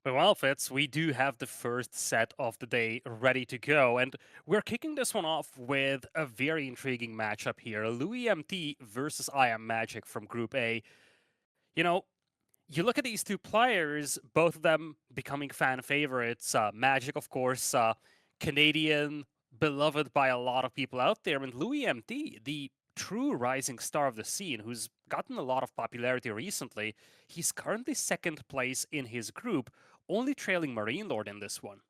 Well, Fitz, we do have the first set of the day ready to go, and we're kicking this one off with a very intriguing matchup here. LoueMT versus IamMagic from Group A. You know, you look at these two players, both of them becoming fan favorites. Magic, of course, Canadian, beloved by a lot of people out there, and LoueMT, the true rising star of the scene, who's gotten a lot of popularity recently. He's currently second place in his group, only trailing Marine Lord in this one.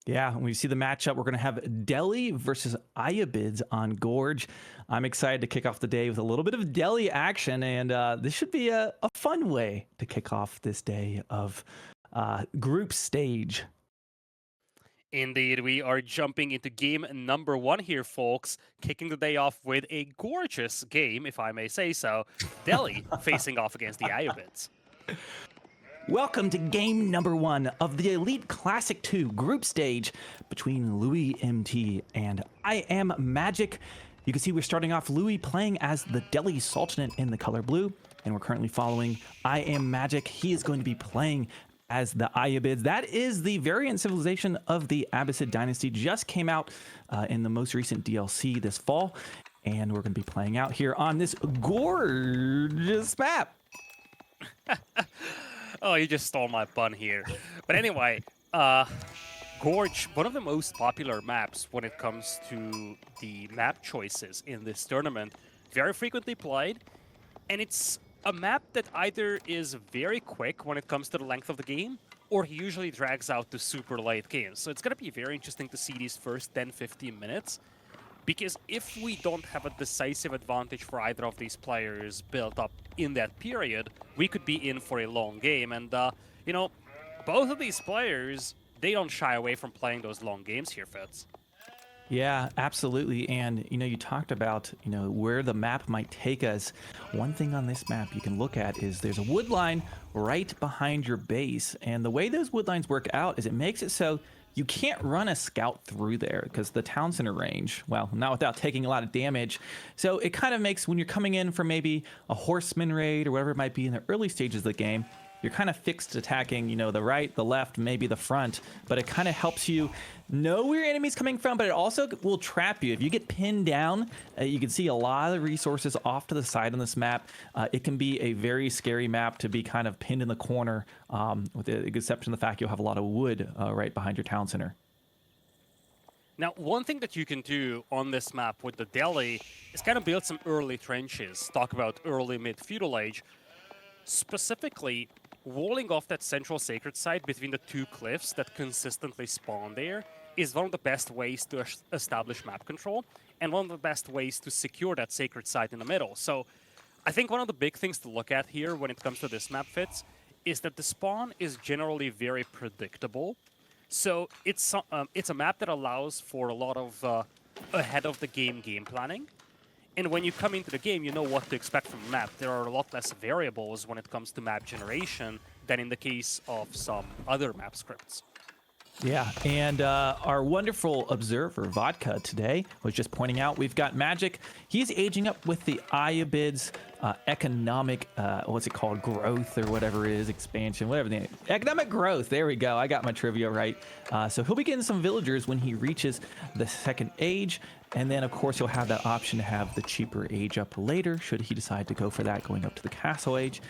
Yeah, when we see the matchup, we're going to have Deli versus Ayabids on Gorge. I'm excited to kick off the day with a little bit of Deli action, and this should be a fun way to kick off this day of group stage. Indeed, we are jumping into game number one here, folks. Kicking the day off with a gorgeous game, if I may say so. Deli facing off against the Ayabids. Welcome to game number one of the Elite Classic 2 group stage between LoueMT and IamMagic. You can see we're starting off Louis playing as the Deli Sultanate in the color blue, and we're currently following IamMagic. He is going to be playing as the Ayabids. That is the variant civilization of the Abbasid dynasty. Just came out in the most recent DLC this fall, and we're going to be playing out here on this gorgeous map. Oh, you just stole my pun here. But anyway, Gorge, one of the most popular maps when it comes to the map choices in this tournament, very frequently played, and it's a map that either is very quick when it comes to the length of the game, or usually drags out to super late games. So it's going to be very interesting to see these first 10-15 minutes, because if we don't have a decisive advantage for either of these players built up in that period, we could be in for a long game. And, you know, both of these players, they don't shy away from playing those long games here, Fitz. Yeah, absolutely. And, you talked about, where the map might take us. One thing on this map you can look at is there's a wood line right behind your base. And the way those wood lines work out is it makes it so you can't run a scout through there because the town center range, well, not without taking a lot of damage. So it kind of makes when you're coming in for maybe a horseman raid or whatever it might be in the early stages of the game, you're kind of fixed attacking, the right, the left, maybe the front, but it kind of helps you know where your enemy's coming from, but it also will trap you. If you get pinned down, you can see a lot of resources off to the side on this map. It can be a very scary map to be kind of pinned in the corner, with the exception of the fact you'll have a lot of wood right behind your town center. Now, one thing that you can do on this map with the Deli is kind of build some early trenches, talk about early mid-feudal age, specifically walling off that central sacred site between the two cliffs that consistently spawn there is one of the best ways to establish map control and one of the best ways to secure that sacred site in the middle. So I think one of the big things to look at here when it comes to this map, Fitz, is that the spawn is generally very predictable. So it's a map that allows for a lot of ahead of the game planning. And when you come into the game, you know what to expect from the map. There are a lot less variables when it comes to map generation than in the case of some other map scripts. Yeah, and our wonderful observer, Vodka, today was just pointing out we've got Magic. He's aging up with the Ayabids economic, what's it called, growth or whatever it is, expansion, whatever the economic growth. There we go. I got my trivia right. So he'll be getting some villagers when he reaches the second age. And then, of course, you'll have that option to have the cheaper age up later, should he decide to go for that, going up to the castle age.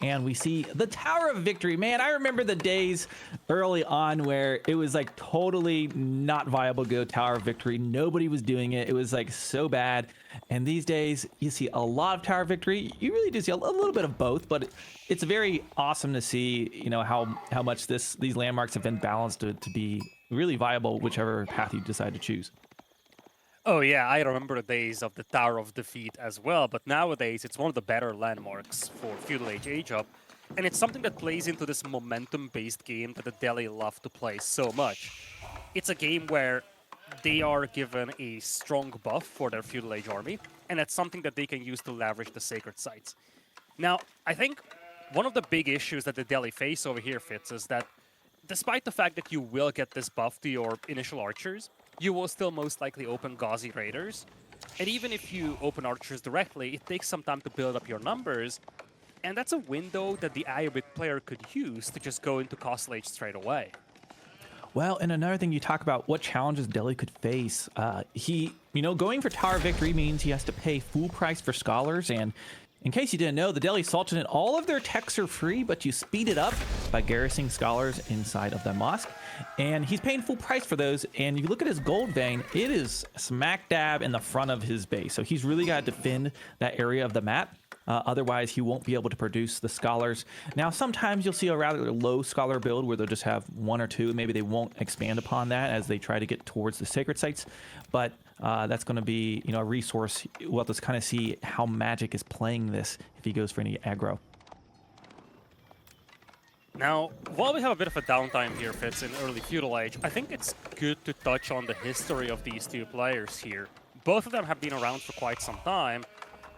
And we see the Tower of Victory. Man, I remember the days early on where it was like totally not viable to go Tower of Victory. Nobody was doing it. It was like so bad. And these days, you see a lot of Tower of Victory. You really do see a little bit of both, but it's very awesome to see, how much these landmarks have been balanced to be really viable, whichever path you decide to choose. Oh yeah, I remember the days of the Tower of Defeat as well, but nowadays it's one of the better landmarks for Feudal Age Up, and it's something that plays into this momentum-based game that the Deli love to play so much. It's a game where they are given a strong buff for their Feudal Age army, and that's something that they can use to leverage the sacred sites. Now, I think one of the big issues that the Deli face over here, Fitz, is that despite the fact that you will get this buff to your initial archers, you will still most likely open Gauzy Raiders. And even if you open archers directly, it takes some time to build up your numbers. And that's a window that the IamMagic player could use to just go into Castle Age straight away. Well, and another thing you talk about what challenges Deli could face. Going for Tower Victory means he has to pay full price for Scholars. And in case you didn't know, the Deli Sultanate, all of their techs are free, but you speed it up by garrisoning Scholars inside of the mosque. And he's paying full price for those. And if you look at his gold vein, it is smack dab in the front of his base. So he's really got to defend that area of the map. Otherwise, he won't be able to produce the Scholars. Now, sometimes you'll see a rather low Scholar build where they'll just have one or two. Maybe they won't expand upon that as they try to get towards the sacred sites. But that's going to be, a resource. We'll have to kind of see how Magic is playing this if he goes for any aggro. Now, while we have a bit of a downtime here, Fitz, in early Feudal Age, I think it's good to touch on the history of these two players here. Both of them have been around for quite some time,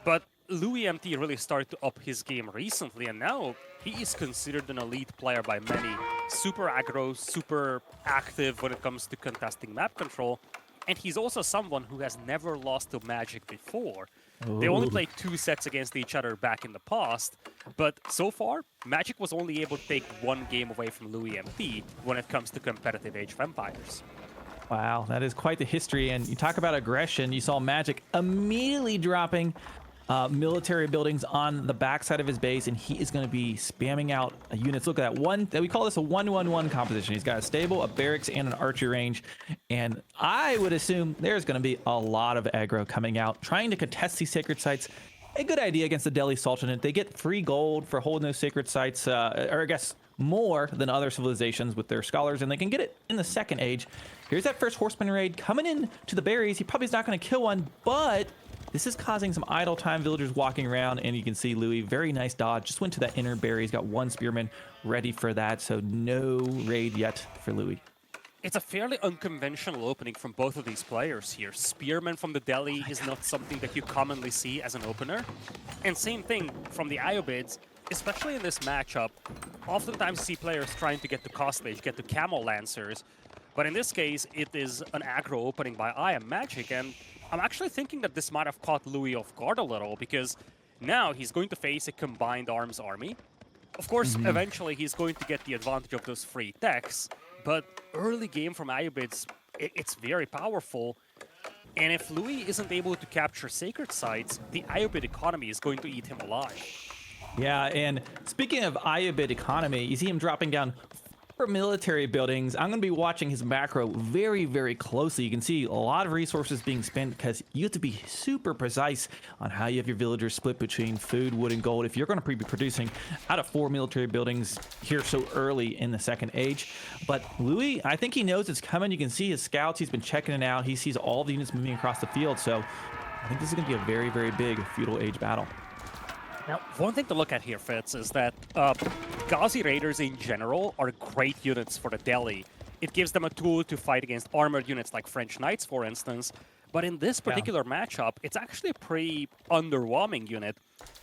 but LoueMT really started to up his game recently, and now he is considered an elite player by many. Super aggro, super active when it comes to contesting map control, and he's also someone who has never lost to Magic before. Ooh. They only played 2 sets against each other back in the past, but so far, Magic was only able to take 1 game away from LoueMT when it comes to competitive Age of Empires. Wow, that is quite the history, and you talk about aggression. You saw Magic immediately dropping military buildings on the backside of his base, and he is going to be spamming out units. Look at that one. We call this a 1-1-1 composition. He's got a stable, a barracks, and an archer range. And I would assume there's going to be a lot of aggro coming out, trying to contest these sacred sites. A good idea against the Deli Sultanate. They get free gold for holding those sacred sites, or I guess more than other civilizations with their Scholars, and they can get it in the second age. Here's that first Horseman raid coming in to the berries. He probably is not going to kill one, but this is causing some idle time, villagers walking around, and you can see Louis, very nice dodge, just went to that inner berry. He's got 1 spearman ready for that, so no raid yet for Louis. It's a fairly unconventional opening from both of these players here. Spearman from the Deli is not something that you commonly see as an opener. And same thing from the Iobids, especially in this matchup. Oftentimes you see players trying to get to Castle Age, get to Camel Lancers, but in this case, it is an aggro opening by IamMagic, and I'm actually thinking that this might have caught Louis off guard a little, because now he's going to face a combined arms army. Of course, eventually he's going to get the advantage of those free techs, but early game from Iobids, it's very powerful. And if Louis isn't able to capture sacred sites, the Iobid economy is going to eat him alive. Yeah, and speaking of Iobid economy, you see him dropping down 4 military buildings. I'm going to be watching his macro very, very closely. You can see a lot of resources being spent because you have to be super precise on how you have your villagers split between food, wood, and gold if you're going to be producing out of 4 military buildings here so early in the second age. But Louis, I think he knows it's coming. You can see his scouts. He's been checking it out. He sees all the units moving across the field. So I think this is going to be a very, very big feudal age battle. Now, one thing to look at here, Fitz, is that Ghazi Raiders in general are great units for the Deli. It gives them a tool to fight against armored units like French Knights, for instance. But in this particular matchup, it's actually a pretty underwhelming unit.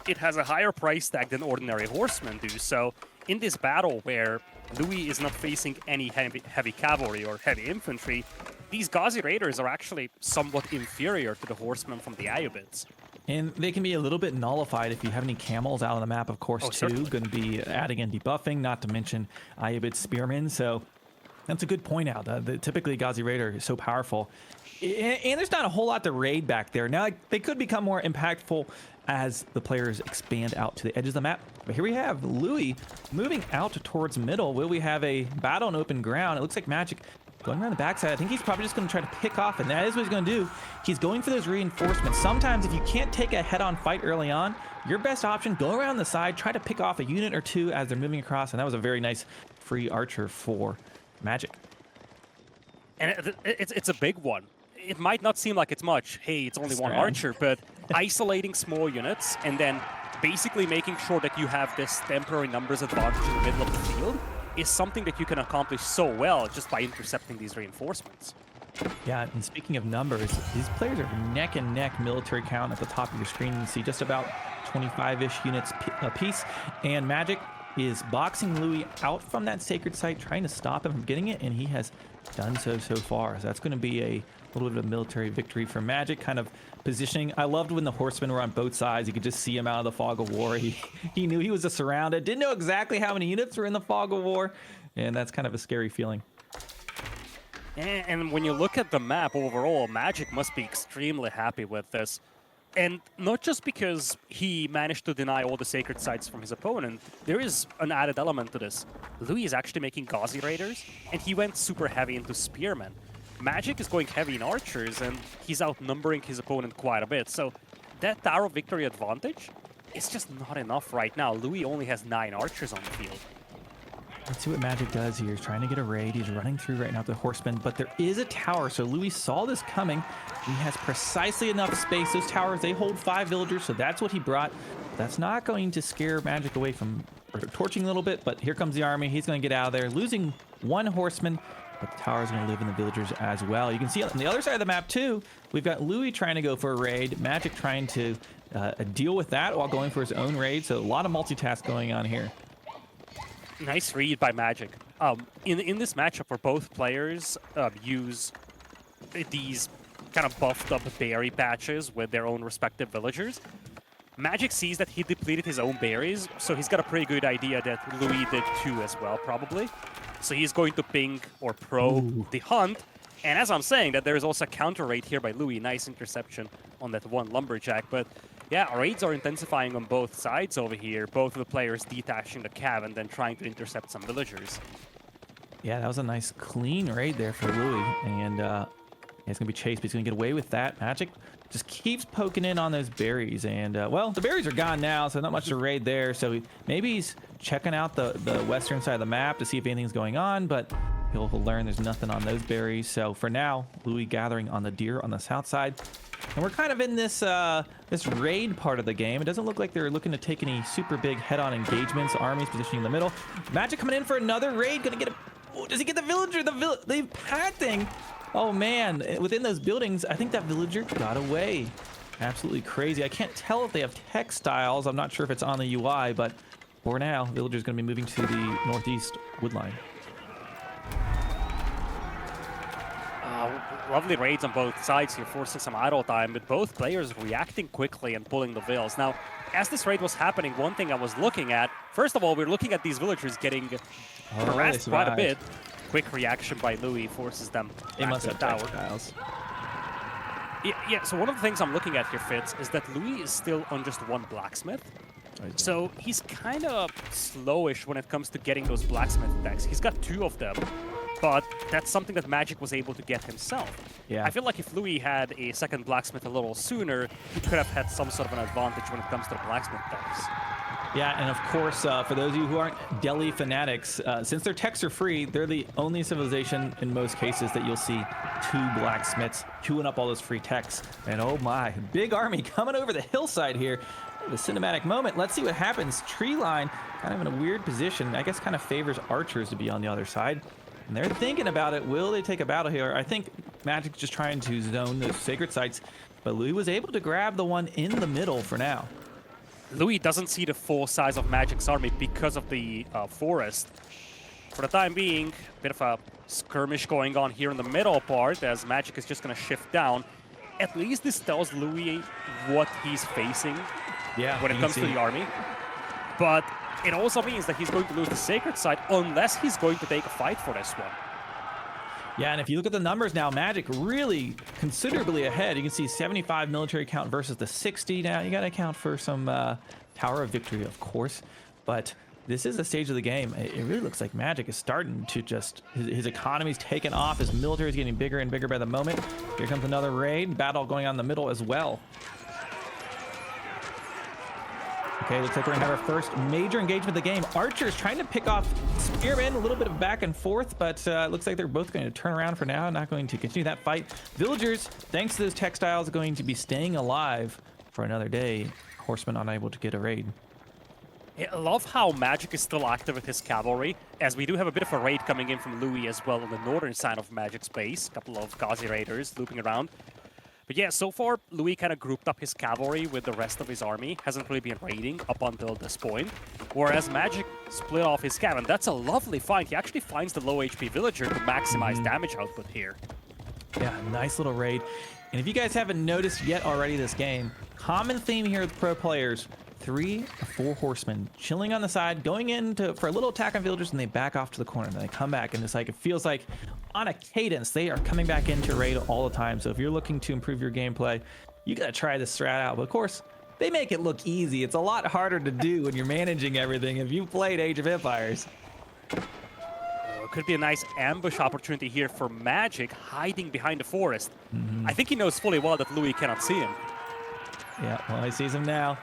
It has a higher price tag than ordinary horsemen do. So in this battle where Louis is not facing any heavy cavalry or heavy infantry, these Ghazi Raiders are actually somewhat inferior to the horsemen from the Iobids. And they can be a little bit nullified if you have any camels out on the map, of course, too. Going to be adding in debuffing, not to mention Iobid Spearmen. So that's a good point out. Typically, Ghazi Raider is so powerful. And there's not a whole lot to raid back there. Now, they could become more impactful as the players expand out to the edges of the map. But here we have Louis moving out towards middle. Will we have a battle on open ground? It looks like Magic going around the backside. I think he's probably just going to try to pick off, and that is what he's going to do. He's going for those reinforcements. Sometimes if you can't take a head-on fight early on, your best option, go around the side, try to pick off a unit or two as they're moving across, and that was a very nice free archer for Magic. And it's a big one. It might not seem like it's much. Hey, it's only one archer, but isolating small units and then basically making sure that you have this temporary numbers advantage in the middle of the field is something that you can accomplish so well just by intercepting these reinforcements. Yeah, and speaking of numbers, these players are neck and neck military count at the top of your screen. You can see just about 25-ish units a piece. And Magic, is boxing Louis out from that sacred site, trying to stop him from getting it, and he has done so far. So that's going to be a little bit of a military victory for Magic, kind of positioning. I loved when the horsemen were on both sides. You could just see him out of the fog of war. He knew he was surrounded, didn't know exactly how many units were in the fog of war, and that's kind of a scary feeling. And when you look at the map overall, Magic must be extremely happy with this. And not just because he managed to deny all the sacred sites from his opponent, there is an added element to this. Louis is actually making Gauzy Raiders, and he went super heavy into Spearmen. Magic is going heavy in Archers, and he's outnumbering his opponent quite a bit. So that Tower of Victory advantage is just not enough right now. Louis only has 9 Archers on the field. Let's see what Magic does here. He's trying to get a raid. He's running through right now the horsemen, but there is a tower, so Louis saw this coming. He has precisely enough space. Those towers, they hold 5 villagers, so that's what he brought. That's not going to scare Magic away from torching a little bit, but here comes the army. He's going to get out of there, losing 1 horseman, but the tower is going to live in the villagers as well. You can see on the other side of the map, too, we've got Louis trying to go for a raid, Magic trying to deal with that while going for his own raid, so a lot of multitask going on here. Nice read by Magic. In this matchup where both players use these kind of buffed up berry patches with their own respective villagers, Magic sees that he depleted his own berries, so he's got a pretty good idea that Louis did too as well, probably. So he's going to ping or probe the hunt. And as I'm saying, that there is also a counter raid here by Louis. Nice interception on that 1 lumberjack. But yeah, raids are intensifying on both sides over here. Both of the players detaching the cav and then trying to intercept some villagers. Yeah, that was a nice clean raid there for Louis. And he's going to be chased, but he's going to get away with that. Magic just keeps poking in on those berries. And, well, the berries are gone now, so not much to raid there. So maybe he's checking out the western side of the map to see if anything's going on, but he'll learn there's nothing on those berries. So for now, Louis gathering on the deer on the south side. And we're kind of in this this raid part of the game. It doesn't look like they're looking to take any super big head-on engagements. Army's positioning in the middle. Magic coming in for another raid. Gonna get a... Oh, does he get the villager? They've padding. Oh, man. Within those buildings, I think that villager got away. Absolutely crazy. I can't tell if they have textiles. I'm not sure if it's on the UI, but for now, villager's going to be moving to the northeast woodline. Lovely raids on both sides here, forcing some idle time, but both players reacting quickly and pulling the vills. Now, as this raid was happening, one thing I was looking at, first of all, we're looking at these villagers getting harassed quite a bit. Quick reaction by Louis forces them back to the tower. Textiles. Yeah, so one of the things I'm looking at here, Fitz, is that Louis is still on just 1 blacksmith. So he's kind of slowish when it comes to getting those blacksmith decks. He's got 2 of them, but that's something that Magic was able to get himself. Yeah. I feel like if Louis had a second blacksmith a little sooner, he could have had some sort of an advantage when it comes to the blacksmith decks. Yeah, and of course, for those of you who aren't Deli fanatics, since their techs are free, they're the only civilization in most cases that you'll see 2 blacksmiths queuing up all those free techs. And oh my, big army coming over the hillside here. The cinematic moment. Let's see what happens. Tree line kind of in a weird position. I guess kind of favors archers to be on the other side. And they're thinking about it. Will they take a battle here? I think Magic's just trying to zone those sacred sites. But Louis was able to grab the one in the middle for now. Louis doesn't see the full size of Magic's army because of the forest. For the time being, a bit of a skirmish going on here in the middle part as Magic is just going to shift down. At least this tells Louis what he's facing when it comes to the army. But it also means that he's going to lose the sacred site unless he's going to take a fight for this one. Yeah, and if you look at the numbers now, Magic really considerably ahead. You can see 75 military count versus the 60. Now, you got to account for some Tower of Victory, of course. But this is the stage of the game. It really looks like Magic is starting to just... His economy's taken off. His military is getting bigger and bigger by the moment. Here comes another raid. Battle going on in the middle as well. Okay, looks like we're gonna have our first major engagement of the game. Archers trying to pick off Spearmen, a little bit of back and forth, but looks like they're both going to turn around for now, not going to continue that fight. Villagers, thanks to those textiles, going to be staying alive for another day. Horsemen unable to get a raid. Yeah, I love how Magic is still active with his cavalry, as we do have a bit of a raid coming in from Louis as well on the northern side of Magic's base. A couple of Gauzy Raiders looping around. But yeah, so far, Louis kind of grouped up his cavalry with the rest of his army. Hasn't really been raiding up until this point. Whereas Magic split off his cav, and that's a lovely find. He actually finds the low HP villager to maximize damage output here. Yeah, nice little raid. And if you guys haven't noticed yet already this game, common theme here with pro players, 3 or 4 horsemen chilling on the side, going in for a little attack on villagers, and they back off to the corner, and they come back, and it's like, it feels like on a cadence, they are coming back into raid all the time. So if you're looking to improve your gameplay, you gotta try this strat out. But of course, they make it look easy. It's a lot harder to do when you're managing everything if you played Age of Empires. Could be a nice ambush opportunity here for Magic, hiding behind the forest. I think he knows fully well that Louis cannot see him. Yeah, well, he sees him now.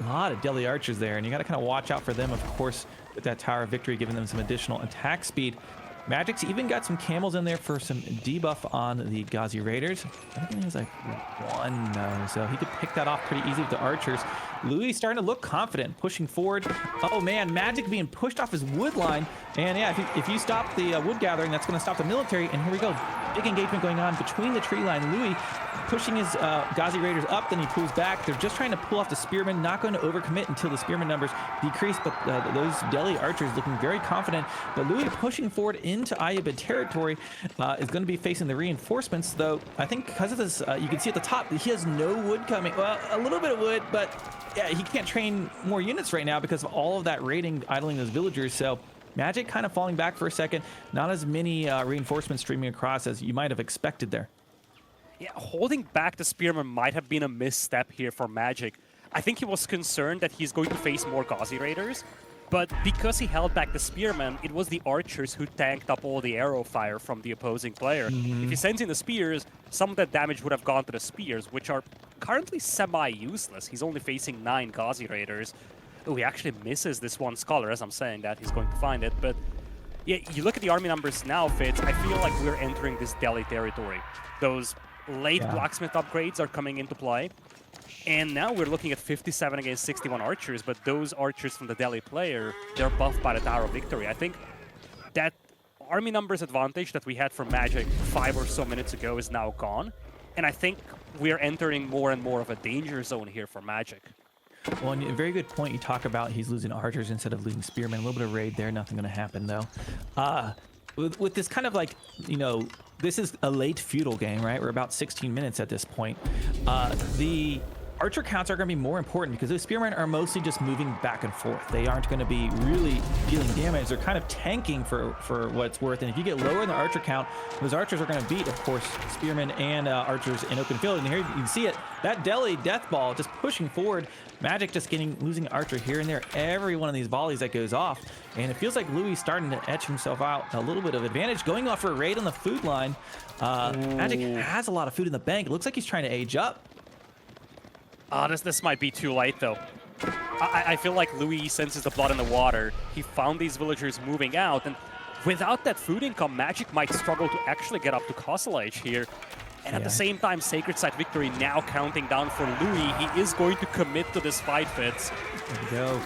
A lot of Deli archers there, and you got to kind of watch out for them, of course, with that Tower of Victory, giving them some additional attack speed. Magic's even got some camels in there for some debuff on the Ghazi Raiders. I think he was like 1 though, so he could pick that off pretty easy with the archers. Louis starting to look confident, pushing forward. Oh man, Magic being pushed off his wood line. And yeah, if you stop the wood gathering, that's going to stop the military. And here we go. Big engagement going on between the tree line. Louis pushing his Ghazi Raiders up, then he pulls back. They're just trying to pull off the spearmen, not going to overcommit until the spearmen numbers decrease, but those Deli archers looking very confident. But Louis pushing forward into Ayabid territory is going to be facing the reinforcements, though I think because of this, you can see at the top, he has no wood coming. Well, a little bit of wood, but yeah, he can't train more units right now because of all of that raiding, idling those villagers. So Magic kind of falling back for a second. Not as many reinforcements streaming across as you might have expected there. Yeah, holding back the spearman might have been a misstep here for Magic. I think he was concerned that he's going to face more Ghazi Raiders, but because he held back the spearmen, it was the archers who tanked up all the arrow fire from the opposing player. If he sends in the spears, some of that damage would have gone to the spears, which are currently semi-useless. He's only facing 9 Ghazi Raiders. Oh, he actually misses this one scholar. As I'm saying that, he's going to find it, but yeah, you look at the army numbers now, Fitz, I feel like we're entering this Deli territory. Those late blacksmith upgrades are coming into play. And now we're looking at 57 against 61 archers, but those archers from the Deli player, they're buffed by the Tower of Victory. I think that army numbers advantage that we had from Magic 5 or so minutes ago is now gone. And I think we're entering more and more of a danger zone here for Magic. Well, and a very good point you talk about, he's losing archers instead of losing spearmen. A little bit of raid there, nothing going to happen though. With this kind of like, you know, this is a late feudal game, right? We're about 16 minutes at this point. The archer counts are going to be more important because those spearmen are mostly just moving back and forth. They aren't going to be really dealing damage. They're kind of tanking for what it's worth. And if you get lower in the archer count, those archers are going to beat, of course, spearmen and archers in open field. And here you can see it. That Deli death ball just pushing forward. Magic just losing archer here and there. Every one of these volleys that goes off. And it feels like Louis starting to etch himself out a little bit of advantage. Going off for a raid on the food line. Magic has a lot of food in the bank. It looks like he's trying to age up. This might be too late, though. I feel like Louis senses the blood in the water. He found these villagers moving out, and without that food income, Magic might struggle to actually get up to Castle Age here. And at the same time, Sacred Site Victory now counting down for Louis. He is going to commit to this fight, Fitz. There we go.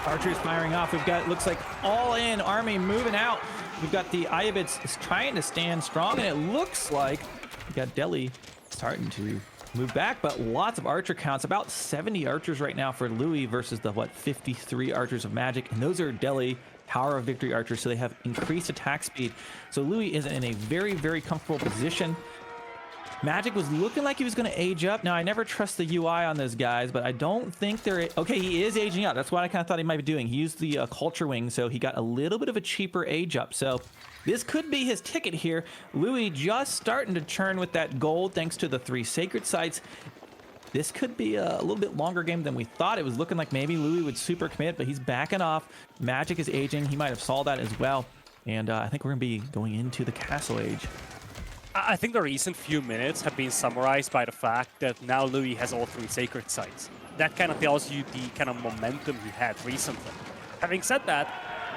Archers firing off. We've got, looks like, all-in army moving out. We've got the Ayabids trying to stand strong, and it looks like we got Deli starting to move back, but lots of archer counts. About 70 archers right now for Louis versus the, 53 archers of Magic. And those are Deli Tower of Victory archers, so they have increased attack speed. So Louis is in a very, very comfortable position. Magic was looking like he was going to age up. Now, I never trust the UI on those guys, but I don't think they're... Okay, he is aging up. That's what I kind of thought he might be doing. He used the culture wing, so he got a little bit of a cheaper age up. So this could be his ticket here. Louis just starting to churn with that gold thanks to the 3 sacred sites. This could be a little bit longer game than we thought. It was looking like maybe Louis would super commit, but he's backing off. Magic is aging. He might have saw that as well. And I think we're going to be going into the Castle Age. I think the recent few minutes have been summarized by the fact that now Louis has all 3 sacred sites. That kind of tells you the kind of momentum he had recently. Having said that,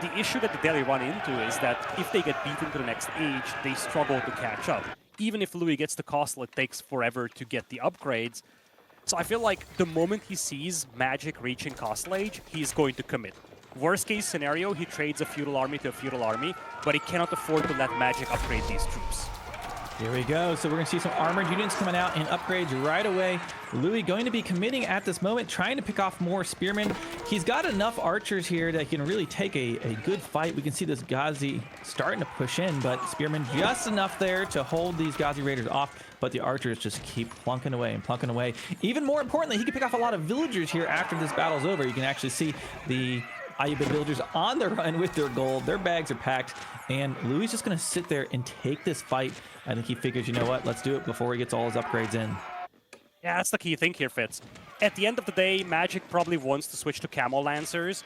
the issue that the Deli run into is that if they get beaten to the next age, they struggle to catch up. Even if Louis gets the castle, it takes forever to get the upgrades. So I feel like the moment he sees Magic reaching Castle Age, he's going to commit. Worst case scenario, he trades a feudal army to a feudal army, but he cannot afford to let Magic upgrade these troops. Here we go. So we're going to see some armored units coming out and upgrades right away. Louis going to be committing at this moment, trying to pick off more spearmen. He's got enough archers here that can really take a good fight. We can see this Ghazi starting to push in, but spearmen just enough there to hold these Ghazi raiders off. But the archers just keep plunking away and plunking away. Even more importantly, he can pick off a lot of villagers here after this battle's over. You can actually see the IamMagic villagers on the run with their gold. Their bags are packed, and Louis is just going to sit there and take this fight. I think he figures, you know what, let's do it before he gets all his upgrades in. Yeah, that's the key thing here, Fitz. At the end of the day, Magic probably wants to switch to Camel Lancers,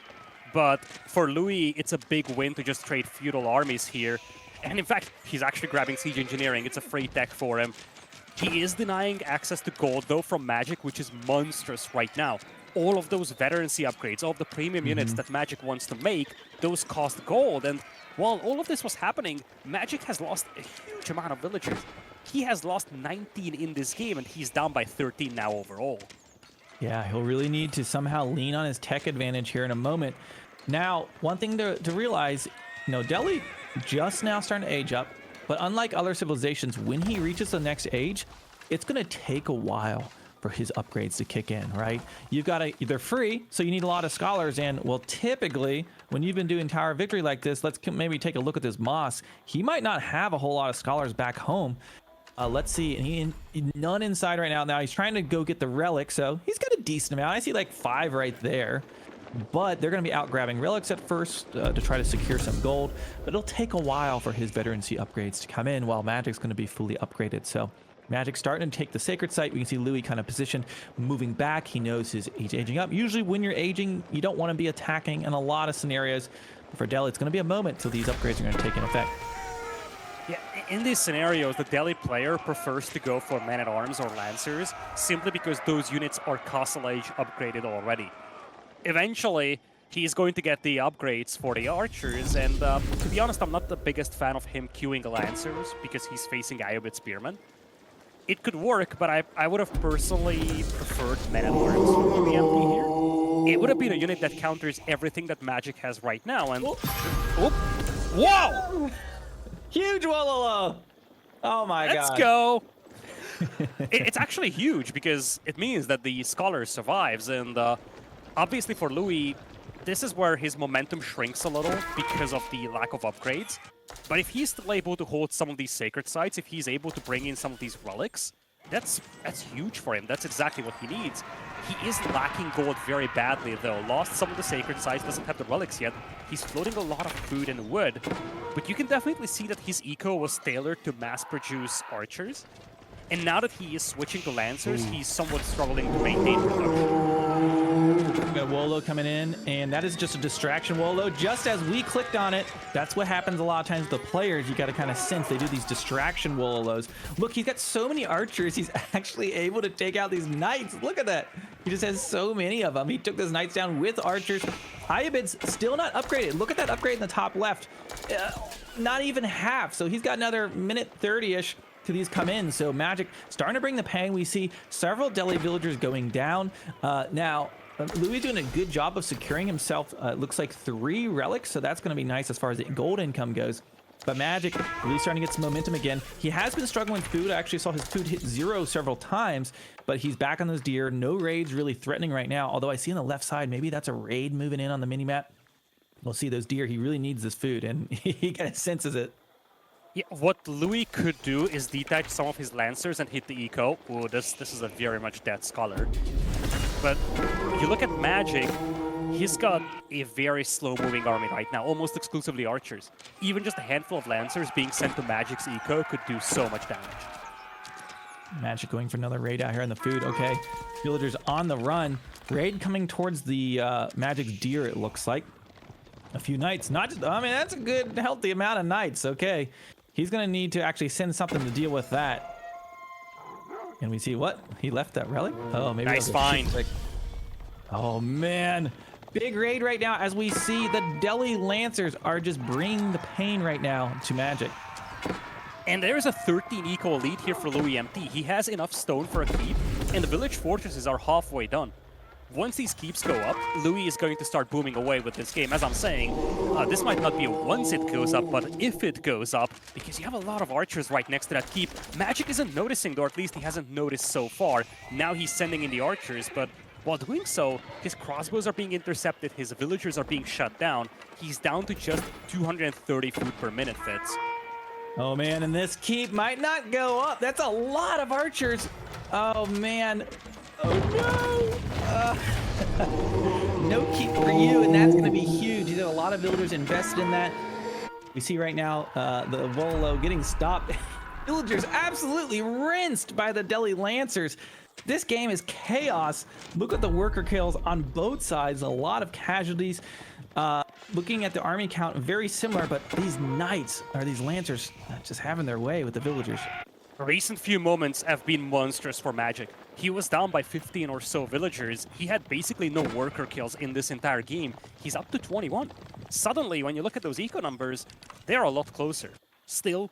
but for Louis, it's a big win to just trade feudal armies here. And in fact, he's actually grabbing Siege Engineering. It's a free tech for him. He is denying access to gold, though, from Magic, which is monstrous right now. All of those veterancy upgrades, all of the premium units that Magic wants to make, those cost gold. And while all of this was happening, Magic has lost a huge amount of villagers. He has lost 19 in this game, and he's down by 13 now overall. Yeah, he'll really need to somehow lean on his tech advantage here in a moment. Now, one thing to realize, you know, Deli just now starting to age up, but unlike other civilizations, when he reaches the next age, it's going to take a while for his upgrades to kick in, right? You've got to, they're free, so you need a lot of scholars, and well, typically, when you've been doing Tower of Victory like this, let's maybe take a look at this Moss. He might not have a whole lot of scholars back home. Let's see, and none inside right now. Now he's trying to go get the relic, so he's got a decent amount. I see like 5 right there, but they're going to be out grabbing relics at first to try to secure some gold, but it'll take a while for his veterancy upgrades to come in while Magic's going to be fully upgraded. So Magic starting to take the sacred site. We can see Louis kind of positioned, moving back. He knows he's aging up. Usually when you're aging, you don't want to be attacking in a lot of scenarios. But for Deli, it's going to be a moment till these upgrades are going to take in effect. Yeah, in these scenarios, the Deli player prefers to go for Men-at-Arms or Lancers, simply because those units are Castle Age upgraded already. Eventually, he's going to get the upgrades for the Archers, and to be honest, I'm not the biggest fan of him queuing Lancers, because he's facing IamMagic Spearmen. It could work, but I would have personally preferred Men-at-Arms for LoueMT here. It would have been a unit that counters everything that Magic has right now, and... Whoa! Huge Wololo! Oh my god. Let's go! It's actually huge, because it means that the Scholar survives, and obviously for Louis, this is where his momentum shrinks a little because of the lack of upgrades. But if he's still able to hold some of these sacred sites, if he's able to bring in some of these relics, that's huge for him. That's exactly what he needs. He is lacking gold very badly, though. Lost some of the sacred sites, doesn't have the relics yet. He's floating a lot of food and wood. But you can definitely see that his eco was tailored to mass-produce archers. And now that he is switching to Lancers, he's somewhat struggling to maintain production. We got Wolo coming in, and that is just a distraction Wolo. Just as we clicked on it, that's what happens a lot of times with the players. You got to kind of sense they do these distraction Wololos. Look, he's got so many archers, he's actually able to take out these knights. Look at that. He just has so many of them. He took those knights down with archers. IamMagic's still not upgraded. Look at that upgrade in the top left. Not even half. So he's got another minute 30-ish to these come in. So Magic starting to bring the pain. We see several Deli villagers going down. Now, Louis doing a good job of securing himself. Looks like 3 relics, so that's going to be nice as far as the gold income goes. But Magic really starting to get some momentum again. He has been struggling with food. I actually saw his food hit 0 several times, but he's back on those deer. No raids really threatening right now, although I see on the left side, maybe that's a raid moving in on the mini-map. We'll see those deer. He really needs this food, and he kind of senses it. Yeah, what Louis could do is detach some of his Lancers and hit the eco. Ooh, this is a very much dead Scholar. But you look at Magic, he's got a very slow-moving army right now, almost exclusively archers. Even just a handful of Lancers being sent to Magic's eco could do so much damage. Magic going for another raid out here on the food. Okay, villagers on the run. Raid coming towards the Magic's deer, it looks like. A few knights, not just, I mean, that's a good, healthy amount of knights. Okay, he's going to need to actually send something to deal with that. And we see what? He left that relic? Oh, maybe nice find. Oh, man. Big raid right now as we see the Deli Lancers are just bringing the pain right now to Magic. And there's a 13 eco lead here for LoueMT. He has enough stone for a keep, and the village fortresses are halfway done. Once these keeps go up, Louis is going to start booming away with this game. As I'm saying, this might not be once it goes up, but if it goes up, because you have a lot of archers right next to that keep. Magic isn't noticing, or at least he hasn't noticed so far. Now he's sending in the archers, but while doing so, his crossbows are being intercepted, his villagers are being shut down. He's down to just 230 food per minute, Fitz. Oh man, and this keep might not go up. That's a lot of archers. Oh man. Oh no. No keep for you, and that's going to be huge. You have a lot of villagers invested in that. We see right now the Volo getting stopped. Villagers absolutely rinsed by the Deli Lancers. This game is chaos. Look at the worker kills on both sides. A lot of casualties. Looking at the army count, very similar, but these knights, or these lancers, just having their way with the villagers. Recent few moments have been monstrous for Magic. He was down by 15 or so villagers. He had basically no worker kills in this entire game. He's up to 21. Suddenly, when you look at those eco numbers, they're a lot closer. Still,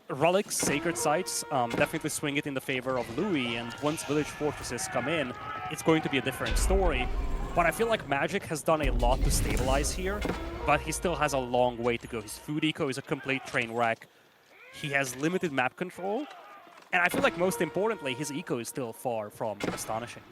relics, sacred sites, definitely swing it in the favor of Louis, and once village fortresses come in, it's going to be a different story. But I feel like Magic has done a lot to stabilize here, but he still has a long way to go. His food eco is a complete train wreck. He has limited map control, and I feel like most importantly, his eco is still far from astonishing.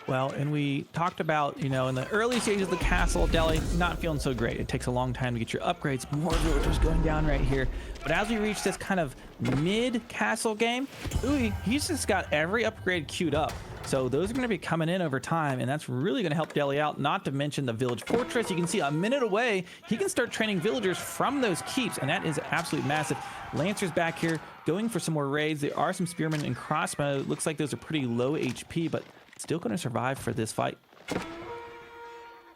Well, and we talked about, in the early stages of the castle, Deli, not feeling so great. It takes a long time to get your upgrades. More villagers going down right here. But as we reach this kind of mid-castle game, Louis, he's just got every upgrade queued up. So those are going to be coming in over time, and that's really going to help Deli out, not to mention the village fortress. You can see a minute away, he can start training villagers from those keeps, and that is absolutely massive. Lancers back here going for some more raids. There are some spearmen and crossbow. Looks like those are pretty low HP, but still going to survive for this fight.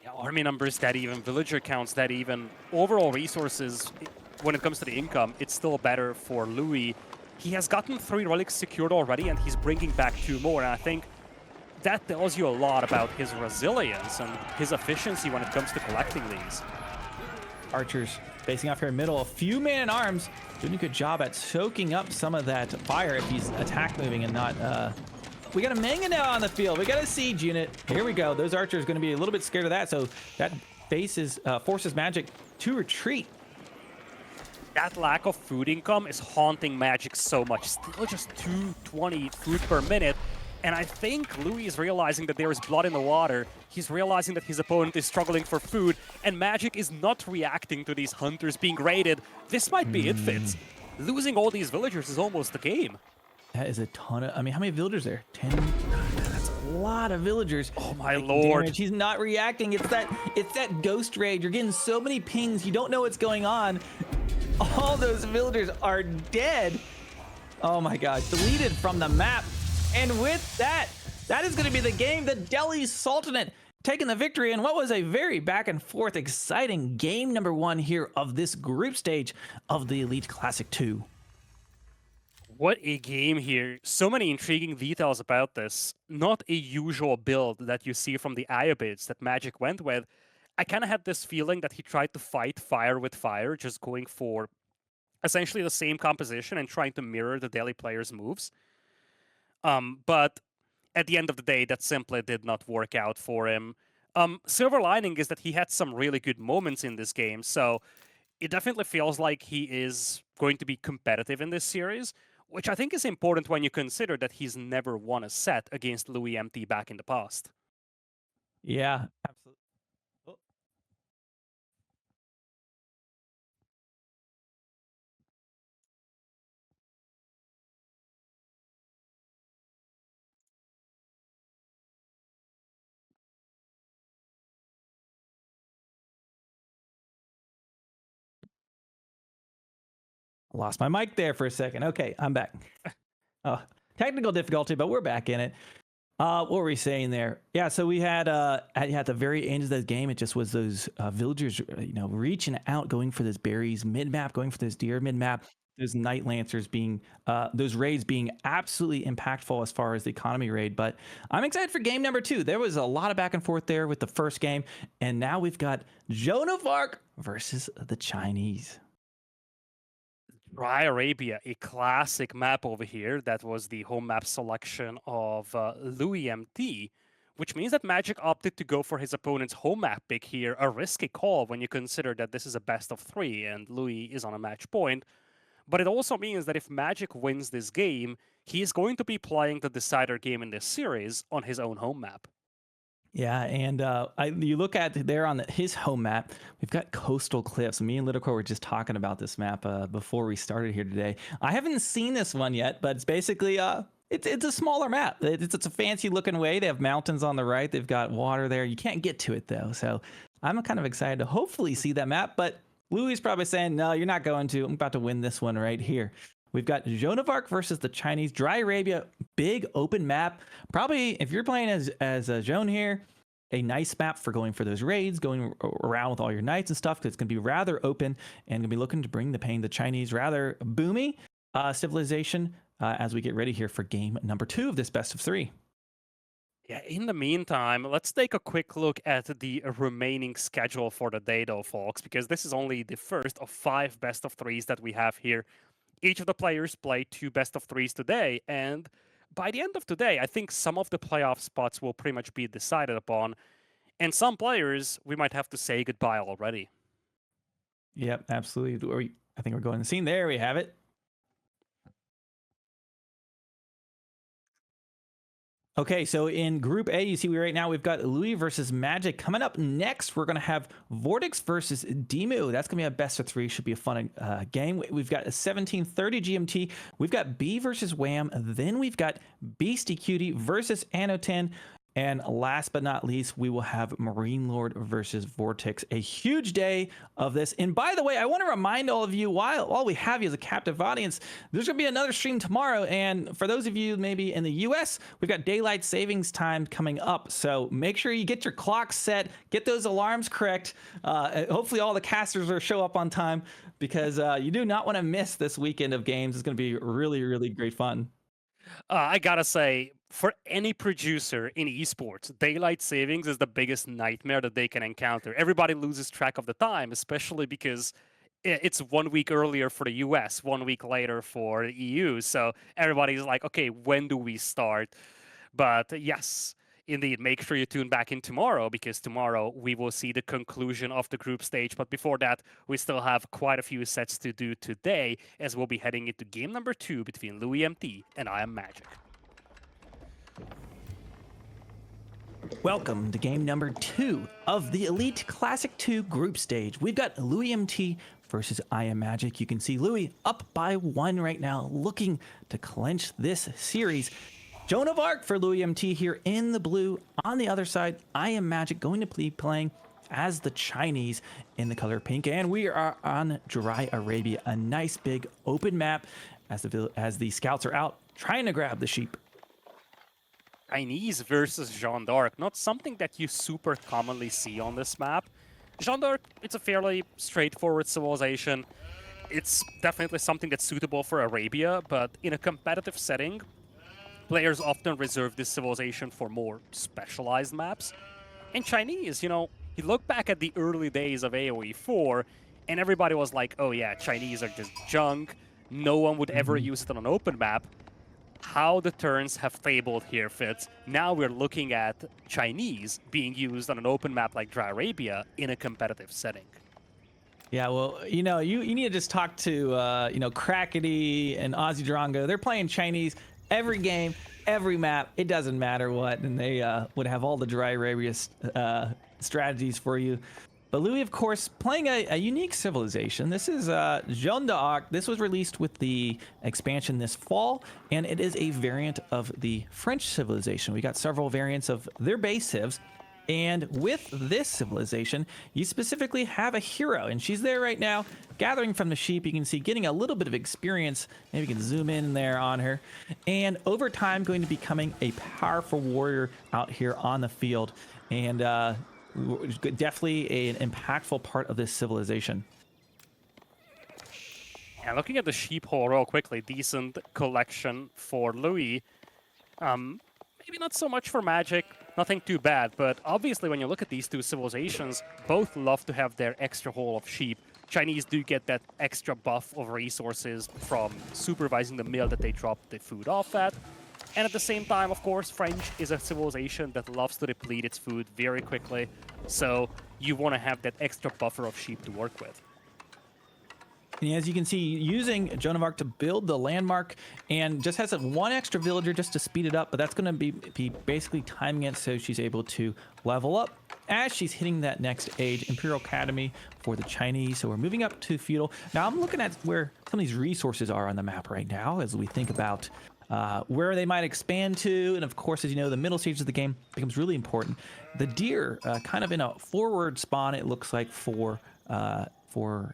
Yeah, army numbers that even, villager counts that even, overall resources, when it comes to the income, it's still better for Louis. He has gotten 3 relics secured already, and he's bringing back 2 more, and I think that tells you a lot about his resilience and his efficiency when it comes to collecting these. Archers facing off here in middle. A few man-at-arms doing a good job at soaking up some of that fire if he's attack moving and not... We got a manga now on the field. We got a siege unit. Here we go. Those archers are going to be a little bit scared of that, so that forces Magic to retreat. That lack of food income is haunting Magic so much. Still just 220 food per minute. And I think Louis is realizing that there is blood in the water. He's realizing that his opponent is struggling for food, and Magic is not reacting to these hunters being raided. This might be it, Fitz. Losing all these villagers is almost the game. That is a ton of... I mean, how many villagers there? 10? That's a lot of villagers. Oh my lord. Damage. He's not reacting. It's that ghost raid. You're getting so many pings. You don't know what's going on. All those villagers are dead. Oh my god. Deleted from the map. And with that, that is going to be the game. The Deli Sultanate taking the victory in what was a very back and forth, exciting game number 1 here of this group stage of the Elite Classic 2. What a game here. So many intriguing details about this. Not a usual build that you see from the IamMagic that Magic went with. I kind of had this feeling that he tried to fight fire with fire, just going for essentially the same composition and trying to mirror the Deli players' moves. But at the end of the day, that simply did not work out for him. Silver lining is that he had some really good moments in this game, so it definitely feels like he is going to be competitive in this series, which I think is important when you consider that he's never won a set against LoueMT back in the past. Yeah, absolutely. Oh. Lost my mic there for a second. Okay, I'm back. Oh, technical difficulty, but we're back in it. What were we saying there? Yeah, so we had at the very end of the game, it just was those villagers, reaching out, going for those berries mid-map, going for those deer mid-map, those night lancers being, those raids being absolutely impactful as far as the economy raid. But I'm excited for game number 2. There was a lot of back and forth there with the first game, and now we've got Joan of Arc versus the Chinese. Dry Arabia, a classic map over here. That was the home map selection of LoueMT, which means that Magic opted to go for his opponent's home map pick here, a risky call when you consider that this is a best of 3 and Louis is on a match point. But it also means that if Magic wins this game, he is going to be playing the decider game in this series on his own home map. Yeah, and you look at there on his home map, we've got Coastal Cliffs. Me and Lidakor were just talking about this map before we started here today. I haven't seen this one yet, but it's basically it's a smaller map. It's a fancy looking way. They have mountains on the right. They've got water there. You can't get to it though. So I'm kind of excited to hopefully see that map. But Louis is probably saying, no, you're not going to. I'm about to win this one right here. We've got Joan of Arc versus the Chinese. Dry Arabia, big open map. Probably, if you're playing as Joan here, a nice map for going for those raids, going around with all your knights and stuff, because it's going to be rather open and going to be looking to bring the pain. The Chinese rather boomy civilization as we get ready here for game number 2 of this best of 3. Yeah, in the meantime, let's take a quick look at the remaining schedule for the day, though, folks, because this is only the first of 5 best of 3s that we have here. Each of the players play 2 best of 3s today, and by the end of today, I think some of the playoff spots will pretty much be decided upon, and some players we might have to say goodbye already. Yep, absolutely. I think we're going to the scene. There we have it. Okay, so in Group A, you see right now we've got Louis versus Magic. Coming up next, we're going to have Vortex versus Demu. That's going to be a best of 3. Should be a fun game. We've got a 17:30 GMT. We've got B versus Wham. Then we've got Beastie Cutie versus Anoten. And last but not least, we will have Marine Lord versus Vortex. A huge day of this. And by the way, I want to remind all of you, while we have you as a captive audience, there's going to be another stream tomorrow. And for those of you maybe in the US, we've got daylight savings time coming up. So make sure you get your clock set, get those alarms correct. Hopefully all the casters will show up on time, because you do not want to miss this weekend of games. It's going to be really, really great fun. I gotta say, for any producer in esports, daylight savings is the biggest nightmare that they can encounter. Everybody loses track of the time, especially because it's 1 week earlier for the US, 1 week later for the EU. So everybody's like, okay, when do we start? But yes, indeed, make sure you tune back in tomorrow, because tomorrow we will see the conclusion of the group stage. But before that, we still have quite a few sets to do today, as we'll be heading into game number 2 between LoueMT and IamMagic. Welcome to game number 2 of the Elite Classic 2 group stage. We've got LoueMT versus IamMagic. You can see Louis up by 1 right now, looking to clinch this series. Joan of Arc for LoueMT here in the blue. On the other side, IamMagic going to be playing as the Chinese in the color pink. And we are on Dry Arabia, a nice big open map as the scouts are out trying to grab the sheep. Chinese versus Jeanne d'Arc, not something that you super commonly see on this map. Jeanne d'Arc, it's a fairly straightforward civilization. It's definitely something that's suitable for Arabia, but in a competitive setting, players often reserve this civilization for more specialized maps. And Chinese, you look back at the early days of AoE 4, and everybody was like, oh yeah, Chinese are just junk. No one would ever use it on an open map. How the turns have tabled here, Fitz. Now we're looking at Chinese being used on an open map like Dry Arabia in a competitive setting. Yeah, well, you need to just talk to, Crackety and Ozzy Drongo. They're playing Chinese every game, every map. It doesn't matter what, and they would have all the Dry Arabia strategies for you. But Louis, of course, playing a unique civilization. This is Jeanne d'Arc. This was released with the expansion this fall, and it is a variant of the French civilization. We got several variants of their base civs. And with this civilization, you specifically have a hero, and she's there right now, gathering from the sheep. You can see getting a little bit of experience. Maybe you can zoom in there on her. And over time, going to be becoming a powerful warrior out here on the field. And definitely an impactful part of this civilization. Yeah, looking at the sheep haul real quickly, decent collection for Louis. Maybe not so much for Magic, nothing too bad, but obviously when you look at these two civilizations, both love to have their extra haul of sheep. Chinese do get that extra buff of resources from supervising the mill that they drop the food off at. And at the same time, of course, French is a civilization that loves to deplete its food very quickly. So you want to have that extra buffer of sheep to work with. And as you can see, using Joan of Arc to build the landmark and just has one extra villager just to speed it up, but that's going to be basically timing it so she's able to level up as she's hitting that next age, Imperial Academy for the Chinese. So we're moving up to feudal. Now I'm looking at where some of these resources are on the map right now as we think about where they might expand to. And of course, as you know, the middle stages of the game becomes really important. The deer kind of in a forward spawn, it looks like, for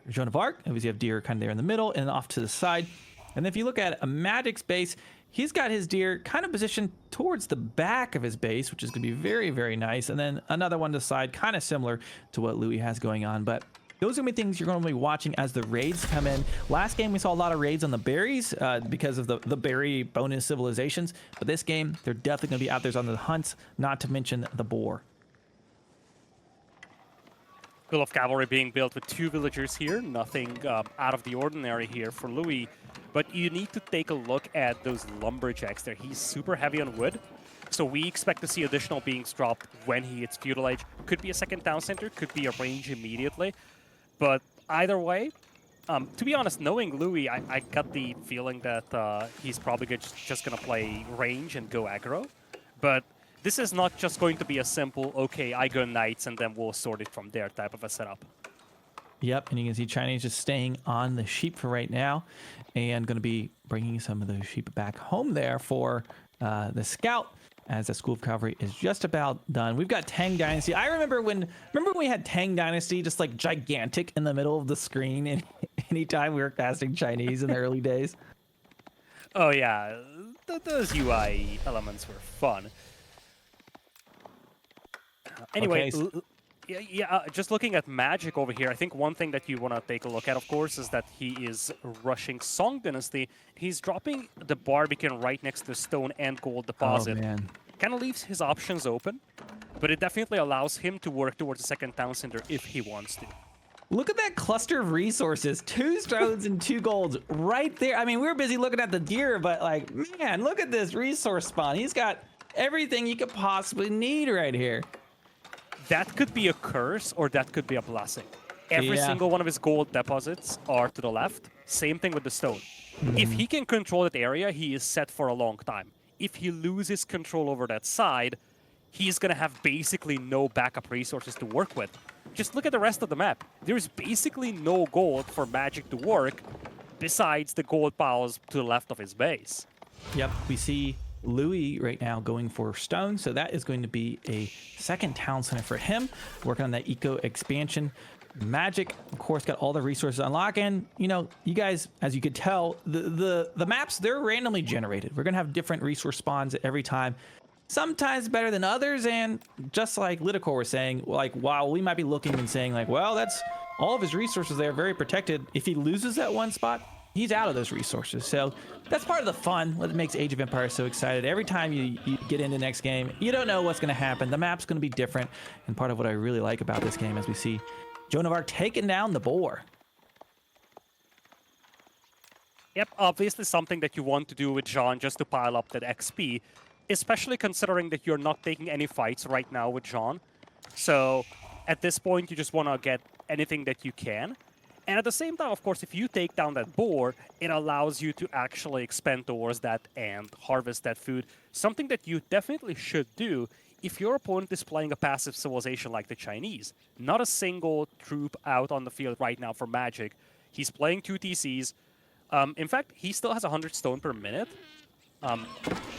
Joan of Arc. Obviously, you have deer kind of there in the middle and off to the side. And if you look at IamMagic's base, he's got his deer kind of positioned towards the back of his base, which is going to be very, very nice. And then another one to the side, kind of similar to what Louis has going on. But those are going to be things you're going to be watching as the raids come in. Last game, we saw a lot of raids on the berries because of the berry bonus civilizations. But this game, they're definitely going to be out there on the hunts, not to mention the boar. Bill of Cavalry being built with 2 villagers here. Nothing out of the ordinary here for Louis. But you need to take a look at those lumberjacks there. He's super heavy on wood. So we expect to see additional beings dropped when he hits feudal age. Could be a second town center, could be a range immediately. But either way, to be honest, knowing Louis, I got the feeling that he's probably just going to play range and go aggro. But this is not just going to be a simple, okay, I go knights and then we'll sort it from there type of a setup. Yep, and you can see Chinese just staying on the sheep for right now and going to be bringing some of those sheep back home there for the scout as the School of Cavalry is just about done. We've got Tang Dynasty. I remember when we had Tang Dynasty just like gigantic in the middle of the screen and anytime we were casting Chinese in the early days. Oh yeah, those UI elements were fun. Anyway, okay. Just looking at Magic over here, I think one thing that you want to take a look at, of course, is that he is rushing Song Dynasty. He's dropping the Barbican right next to the stone and gold deposit. Oh, man. Kind of leaves his options open, but it definitely allows him to work towards the second town center if he wants to. Look at that cluster of resources. 2 stones and 2 golds right there. I mean, we were busy looking at the deer, but like, man, look at this resource spawn. He's got everything you could possibly need right here. That could be a curse or that could be a blessing. Every single one of his gold deposits are to the left. Same thing with the stone. If he can control that area, he is set for a long time. If he loses control over that side, he's going to have basically no backup resources to work with. Just look at the rest of the map. There's basically no gold for Magic to work besides the gold piles to the left of his base. Yep, we see Louis right now going for stone, so that is going to be a second town center for him, working on that eco expansion. Magic, of course, got all the resources unlocked, and you know, you guys, as you could tell, the maps, they're randomly generated. We're gonna have different resource spawns every time, sometimes better than others. And just like Lidakor was saying, like, while we might be looking and saying like, well, that's all of his resources there, very protected. If he loses that one spot, he's out of those resources. So that's part of the fun, what makes Age of Empires so excited. Every time you get into the next game, you don't know what's going to happen. The map's going to be different. And part of what I really like about this game, as we see Joan of Arc taking down the boar. Yep, obviously something that you want to do with Jean just to pile up that XP, especially considering that you're not taking any fights right now with Jean. So at this point, you just want to get anything that you can. And at the same time, of course, if you take down that boar, it allows you to actually expand towards that and harvest that food. Something that you definitely should do if your opponent is playing a passive civilization like the Chinese. Not a single troop out on the field right now for Magic. He's playing 2 TCs. In fact, he still has 100 stone per minute.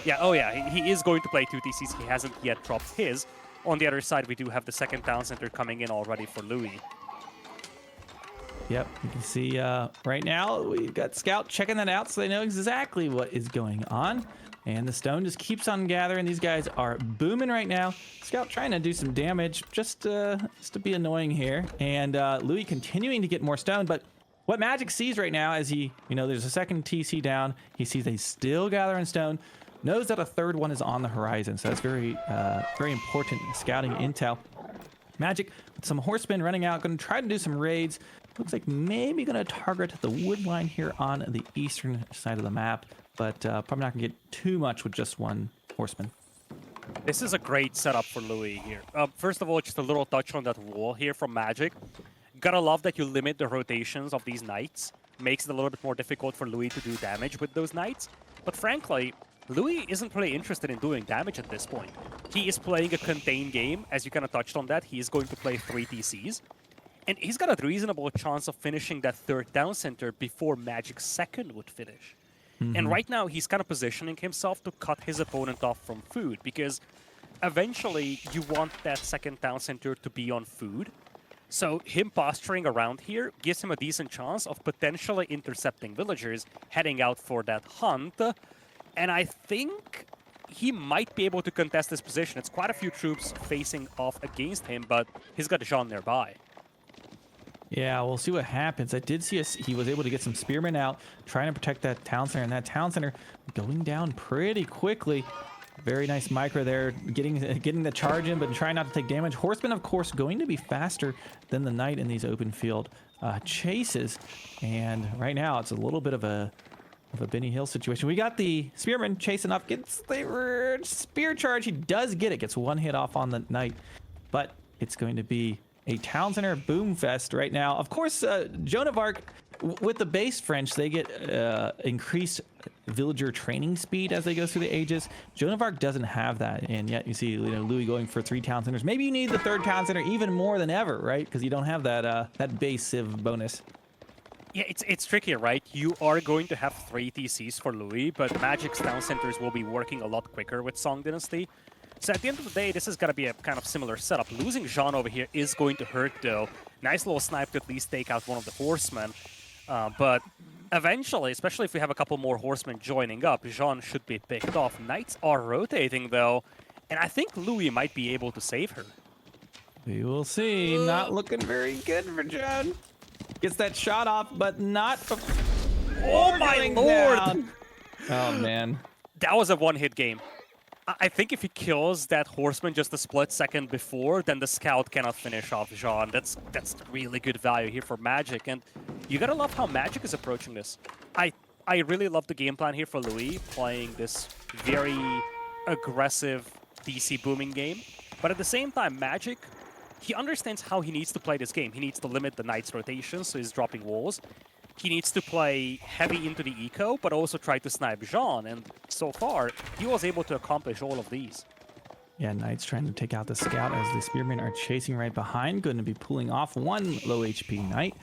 He is going to play 2 TCs. He hasn't yet dropped his. On the other side, we do have the second town center coming in already for Louis. Yep, you can see right now we've got Scout checking that out so they know exactly what is going on. And the stone just keeps on gathering. These guys are booming right now. Scout trying to do some damage just to be annoying here. And Louis continuing to get more stone. But what Magic sees right now as he, there's a second TC down. He sees they still gathering stone. Knows that a third one is on the horizon. So that's very, very important scouting intel. Magic with some horsemen running out. Going to try to do some raids. Looks like maybe going to target the wood line here on the eastern side of the map. but probably not going to get too much with just one horseman. This is a great setup for Louis here. First of all, just a little touch on that wall here from Magic. Gotta love that you limit the rotations of these knights. Makes it a little bit more difficult for Louis to do damage with those knights. But frankly, Louis isn't really interested in doing damage at this point. He is playing a contained game, as you kind of touched on that. He is going to play 3 TCs. And he's got a reasonable chance of finishing that third town center before Magic's second would finish. And right now, he's kind of positioning himself to cut his opponent off from food, because eventually you want that second town center to be on food. So him posturing around here gives him a decent chance of potentially intercepting villagers heading out for that hunt. And I think he might be able to contest this position. It's quite a few troops facing off against him, but he's got Jean nearby. Yeah, we'll see what happens. I did see he was able to get some spearmen out, trying to protect that town center, and that town center going down pretty quickly. Very nice micro there, getting the charge in, but trying not to take damage. Horseman, of course, going to be faster than the knight in these open field chases, and right now it's a little bit of a Benny Hill situation. We got the spearman chasing up, gets the spear charge. He does get it, gets one hit off on the knight, but it's going to be a town center boom fest right now. Of course, Joan of Arc, with the base French, they get increased villager training speed as they go through the ages. Joan of Arc doesn't have that, and yet you see Louis going for 3 town centers. Maybe you need the 3rd town center even more than ever, right? Because you don't have that that base civ bonus. Yeah, it's tricky, right? You are going to have 3 TCs for Louis, but Magic's town centers will be working a lot quicker with Song Dynasty. So at the end of the day, this is going to be a kind of similar setup. Losing Jean over here is going to hurt, though. Nice little snipe to at least take out one of the horsemen. But eventually, especially if we have a couple more horsemen joining up, Jean should be picked off. Knights are rotating, though, and I think Louis might be able to save her. We will see. Not looking very good for Jean. Gets that shot off, but not before. Oh my lord! Down. Oh, man. That was a one-hit game. I think if he kills that horseman just a split second before, then the scout cannot finish off Jean. That's really good value here for Magic, and you gotta love how Magic is approaching this. I really love the game plan here for Louis, playing this very aggressive DC booming game. But at the same time, Magic, he understands how he needs to play this game. He needs to limit the Knight's rotation, so he's dropping walls. He needs to play heavy into the eco, but also try to snipe Jean, and so far, he was able to accomplish all of these. Yeah, Knight's trying to take out the scout as the spearmen are chasing right behind, going to be pulling off one low HP Knight,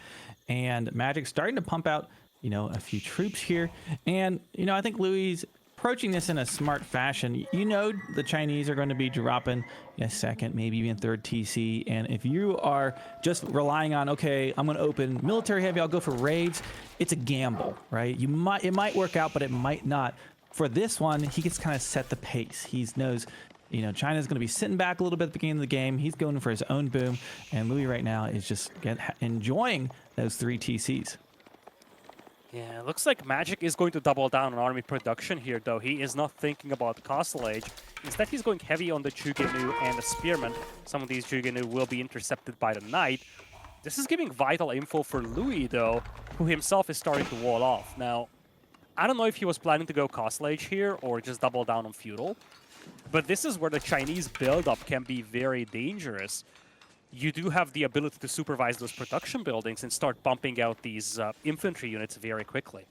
and Magic starting to pump out, a few troops here, and, I think Louis approaching this in a smart fashion. The Chinese are going to be dropping a 2nd, maybe even 3rd TC, and if you are just relying on, okay, I'm going to open military heavy, I'll go for raids, it's a gamble, right? It might work out, but it might not. For this one, he gets kind of set the pace. He knows, China's going to be sitting back a little bit at the beginning of the game. He's going for his own boom, and Louis right now is just enjoying those 3 TCs. Yeah, looks like Magic is going to double down on army production here, though. He is not thinking about Castle Age. Instead, he's going heavy on the Jugenu and the Spearman. Some of these Jugenu will be intercepted by the Knight. This is giving vital info for Louis, though, who himself is starting to wall off. Now, I don't know if he was planning to go Castle Age here or just double down on Feudal, but this is where the Chinese build-up can be very dangerous. You do have the ability to supervise those production buildings and start bumping out these infantry units very quickly.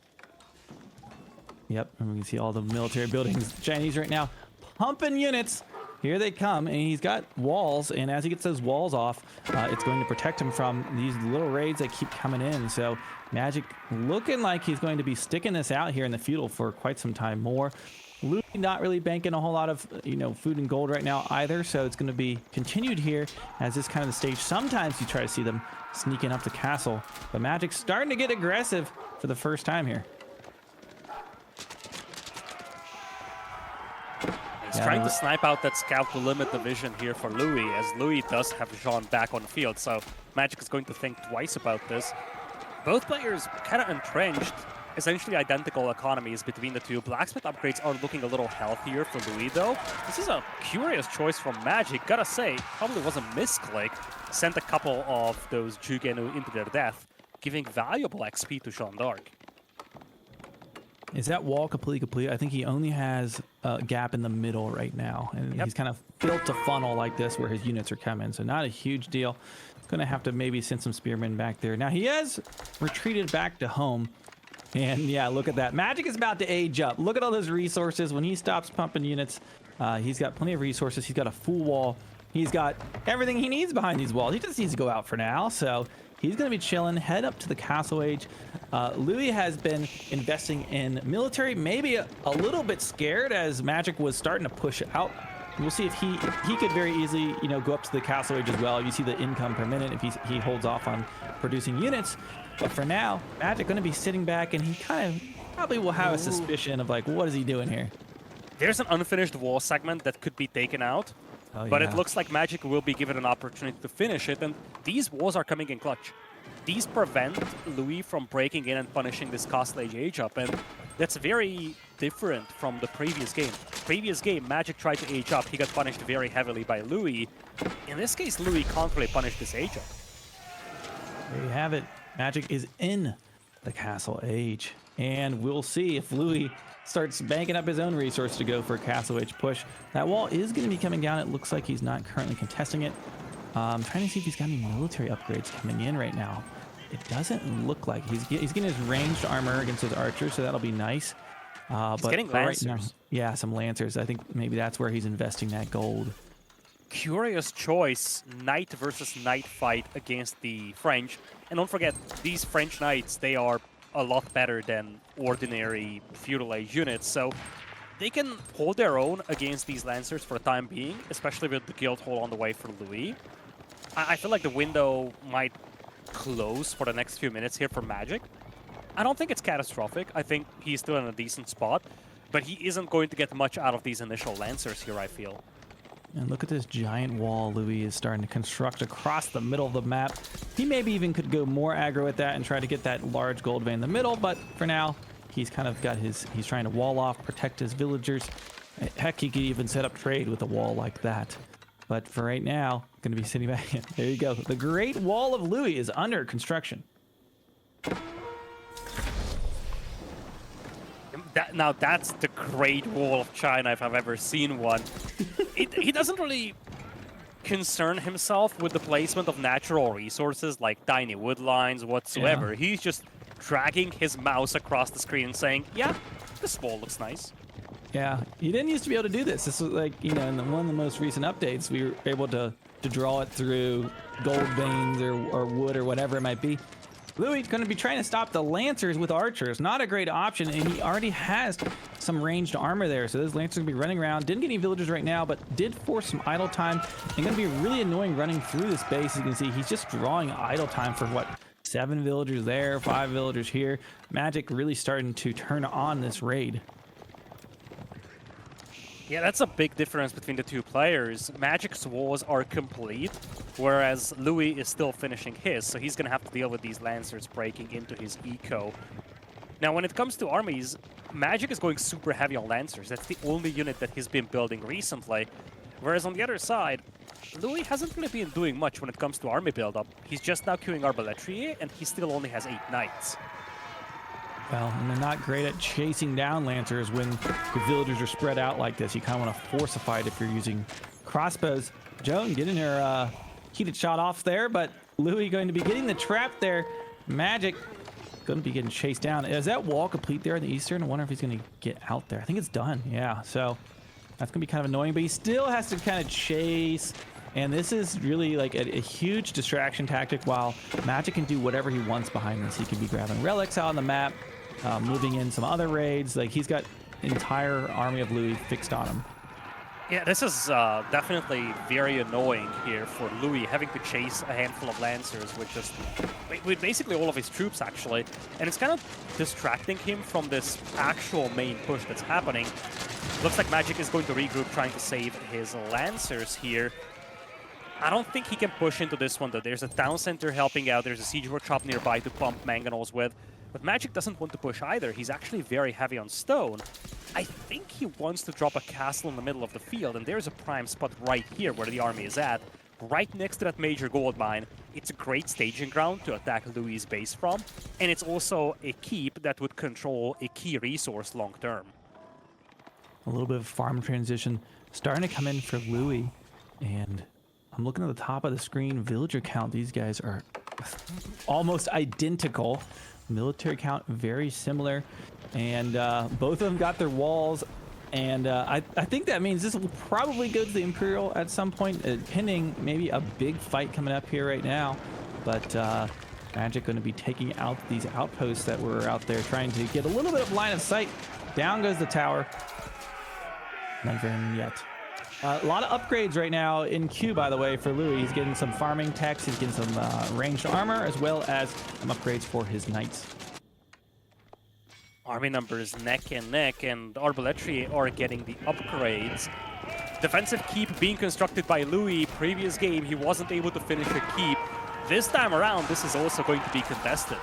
Yep, and we can see all the military buildings. Chinese right now pumping units. Here they come, and he's got walls, and as he gets those walls off, it's going to protect him from these little raids that keep coming in. So Magic looking like he's going to be sticking this out here in the feudal for quite some time more. Louis not really banking a whole lot of, food and gold right now either, so it's going to be continued here as this kind of the stage. Sometimes you try to see them sneaking up the castle, but Magic's starting to get aggressive for the first time here. He's trying to snipe out that scout to limit the vision here for Louis, as Louis does have Jean back on field, so Magic is going to think twice about this. Both players kind of entrenched. Essentially identical economies between the two. Blacksmith upgrades are looking a little healthier for Louis, though. This is a curious choice from Magic. Gotta say, probably was a misclick. Sent a couple of those Jugenu into their death, giving valuable XP to Jeanne d'Arc. Is that wall completely complete? I think he only has a gap in the middle right now. And he's kind of built a funnel like this where his units are coming. So not a huge deal. He's going to have to maybe send some spearmen back there. Now he has retreated back to home. And yeah, look at that. Magic is about to age up. Look at all those resources. When he stops pumping units, he's got plenty of resources. He's got a full wall. He's got everything he needs behind these walls. He just needs to go out for now. So he's going to be chilling, head up to the castle age. Louis has been investing in military, maybe a little bit scared as Magic was starting to push out. We'll see if he could very easily, you know, go up to the castle age as well. You see the income per minute if he holds off on producing units. But for now, Magic going to be sitting back, and he kind of probably will have a suspicion of like, what is he doing here? There's an unfinished wall segment that could be taken out. But it looks like Magic will be given an opportunity to finish it, and these walls are coming in clutch. These prevent Louis from breaking in and punishing this Castle Age up, and that's very different from the previous game. Previous game, Magic tried to age up, he got punished very heavily by Louis. In this case, Louis can't really punish this age up. There you have it. Magic is in the Castle Age, and we'll see if Louis starts banking up his own resource to go for a Castle Age push. That wall is going to be coming down. It looks like he's not currently contesting it. I'm trying to see if he's got any military upgrades coming in right now. It doesn't look like he's getting his ranged armor against his archers, so that'll be nice. He's getting lancers. Right now, yeah, some lancers. I think maybe that's where he's investing that gold. Curious choice, knight versus knight fight against the French. And don't forget, these French knights, they are a lot better than ordinary feudal age units, so they can hold their own against these lancers for the time being, especially with the guild hall on the way for Louis. I feel like the window might close for the next few minutes here for Magic. I don't think it's catastrophic. I think he's still in a decent spot, but he isn't going to get much out of these initial lancers here, I feel. And look at this giant wall Louis is starting to construct across the middle of the map. He maybe even could go more aggro at that and try to get that large gold vein in the middle, but for now, he's kind of got he's trying to wall off, protect his villagers. Heck, he could even set up trade with a wall like that. But for right now, going to be sitting back. There you go. The Great Wall of Louis is under construction. Now that's the Great Wall of China if I've ever seen one. He doesn't really concern himself with the placement of natural resources like tiny wood lines whatsoever. Yeah. He's just dragging his mouse across the screen and saying, yeah, this wall looks nice. Yeah, you didn't used to be able to do this. This was like, you know, in one of the most recent updates, we were able to draw it through gold veins or wood or whatever it might be. Louis is going to be trying to stop the lancers with archers. Not a great option, and he already has some ranged armor there. So those lancers are going to be running around. Didn't get any villagers right now, but did force some idle time. And going to be really annoying running through this base. As you can see, he's just drawing idle time for what? 7 villagers there, 5 villagers here. Magic really starting to turn on this raid. Yeah, that's a big difference between the two players. Magic's walls are complete, whereas Louis is still finishing his, so he's going to have to deal with these lancers breaking into his eco. Now, when it comes to armies, Magic is going super heavy on lancers. That's the only unit that he's been building recently. Whereas on the other side, Louis hasn't really been doing much when it comes to army buildup. He's just now queuing Arbaletier, and he still only has 8 knights. Well, and they're not great at chasing down lancers when the villagers are spread out like this. You kind of want to force a fight if you're using crossbows. Joan getting her heated shot off there, but Louis going to be getting the trap there. Magic going to be getting chased down. Is that wall complete there in the eastern? I wonder if he's going to get out there. I think it's done. Yeah, so that's going to be kind of annoying, but he still has to kind of chase. And this is really like a huge distraction tactic while Magic can do whatever he wants behind this. He can be grabbing relics out on the map, moving in some other raids. Like, he's got an entire army of Louis fixed on him. Yeah, this is definitely very annoying here for Louis, having to chase a handful of lancers with basically all of his troops, actually. And it's kind of distracting him from this actual main push that's happening. Looks like Magic is going to regroup, trying to save his lancers here. I don't think he can push into this one, though. There's a town center helping out. There's a siege workshop nearby to pump mangonels with. But Magic doesn't want to push either. He's actually very heavy on stone. I think he wants to drop a castle in the middle of the field, and there's a prime spot right here where the army is at, right next to that major gold mine. it's a great staging ground to attack Louis' base from, and it's also a keep that would control a key resource long term. A little bit of farm transition starting to come in for Louis, and I'm looking at the top of the screen. Villager count, these guys are almost identical. Military count very similar, and both of them got their walls, and I think that means this will probably go to the Imperial at some point, pending maybe a big fight coming up here right now. But Magic going to be taking out these outposts that were out there, trying to get a little bit of line of sight. Down goes the tower. Not very yet. A lot of upgrades right now in queue, by the way, for Louis. He's getting some farming techs, he's getting some ranged armor, as well as some upgrades for his knights. Army numbers neck and neck, and Arbalestry are getting the upgrades. Defensive keep being constructed by Louis. Previous game, he wasn't able to finish a keep. This time around, this is also going to be contested.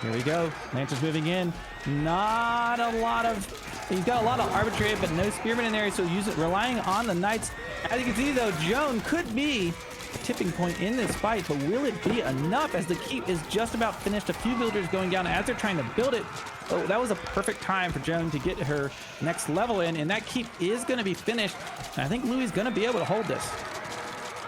Here we go. Lancer's moving in. Not a lot of... He's got a lot of arbitrary, but no spearmen in there, so relying on the knights. As you can see, though, Joan could be a tipping point in this fight, but will it be enough as the keep is just about finished? A few villagers going down as they're trying to build it. Oh, that was a perfect time for Joan to get her next level in, and that keep is going to be finished. And I think Louis is going to be able to hold this.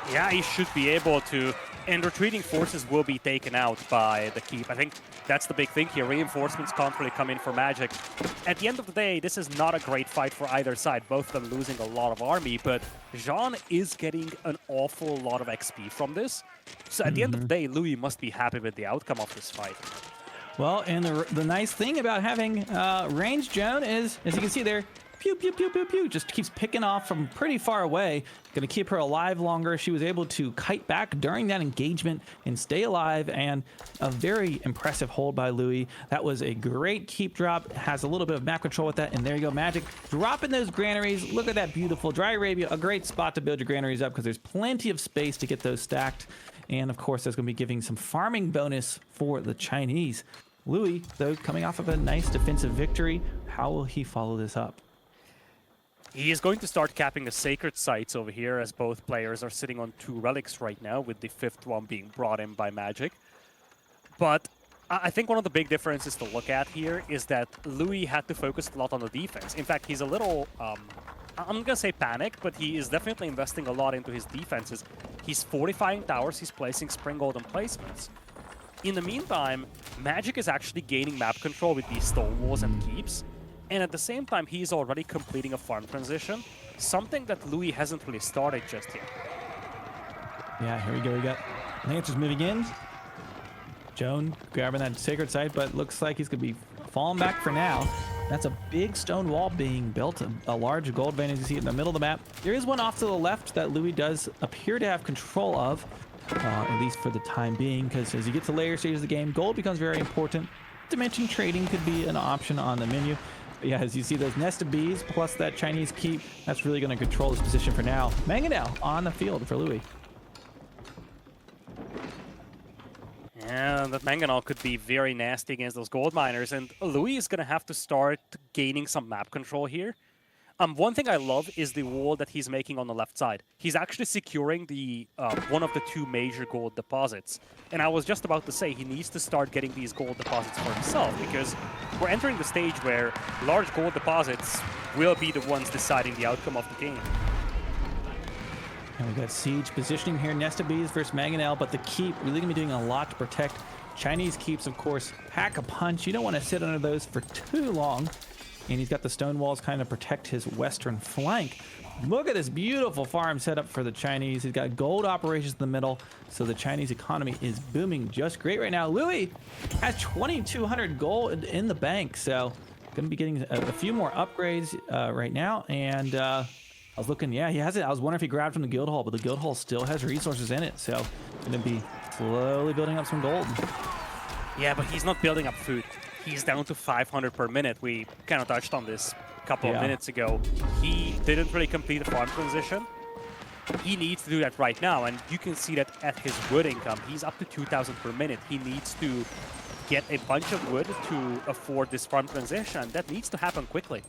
Yeah, he should be able to. And retreating forces will be taken out by the keep. I think that's the big thing here. Reinforcements can't really come in for Magic. At the end of the day, this is not a great fight for either side. Both of them losing a lot of army, but Jean is getting an awful lot of XP from this. So at the end of the day, Louis must be happy with the outcome of this fight. Well, and the nice thing about having ranged Joan is, as you can see there, pew, pew, pew, pew, pew, just keeps picking off from pretty far away. Going to keep her alive longer. She was able to kite back during that engagement and stay alive, and a very impressive hold by Louis. That was a great keep drop. Has a little bit of map control with that, and there you go, Magic. Dropping those granaries. Look at that beautiful Dry Arabia. A great spot to build your granaries up because there's plenty of space to get those stacked. And of course, that's going to be giving some farming bonus for the Chinese. Louis, though, coming off of a nice defensive victory. How will he follow this up? He is going to start capping the sacred sites over here, as both players are sitting on 2 relics right now, with the 5th one being brought in by Magic. But I think one of the big differences to look at here is that Louis had to focus a lot on the defense. In fact, he's a little, I'm going to say panicked, but he is definitely investing a lot into his defenses. He's fortifying towers, he's placing spring golden placements. In the meantime, Magic is actually gaining map control with these stone walls and keeps. And at the same time, he is already completing a farm transition, something that Louis hasn't really started just yet. Yeah, here we go. We got Lancers moving in. Joan grabbing that sacred site, but looks like he's going to be falling back for now. That's a big stone wall being built, a large gold vein, as you see in the middle of the map. There is one off to the left that Louis does appear to have control of, at least for the time being, because as you get to later stages of the game, gold becomes very important. Dimension trading could be an option on the menu. Yeah, as you see those nested bees plus that Chinese keep, that's really going to control this position for now. Mangonel on the field for Louis. Yeah, that Mangonel could be very nasty against those gold miners, and Louis is going to have to start gaining some map control here. One thing I love is the wall that he's making on the left side. He's actually securing the one of the 2 major gold deposits. And I was just about to say he needs to start getting these gold deposits for himself, because we're entering the stage where large gold deposits will be the ones deciding the outcome of the game. And we got Siege positioning here, Nested Bees versus Mangonel, but the keep really going to be doing a lot to protect. Chinese keeps, of course, pack a punch. You don't want to sit under those for too long. And he's got the stone walls kind of protect his western flank. Look at this beautiful farm setup for the Chinese. He's got gold operations in the middle, so the Chinese economy is booming just great right now. Louis has 2,200 gold in the bank, so going to be getting a few more upgrades right now. And I was looking, yeah, he has it. I was wondering if he grabbed from the guild hall, but the guild hall still has resources in it, so going to be slowly building up some gold. Yeah, but he's not building up food. He's down to 500 per minute. We kind of touched on this a couple of minutes ago. He didn't really complete the farm transition. He needs to do that right now, and you can see that at his wood income. He's up to 2,000 per minute. He needs to get a bunch of wood to afford this farm transition. That needs to happen quickly.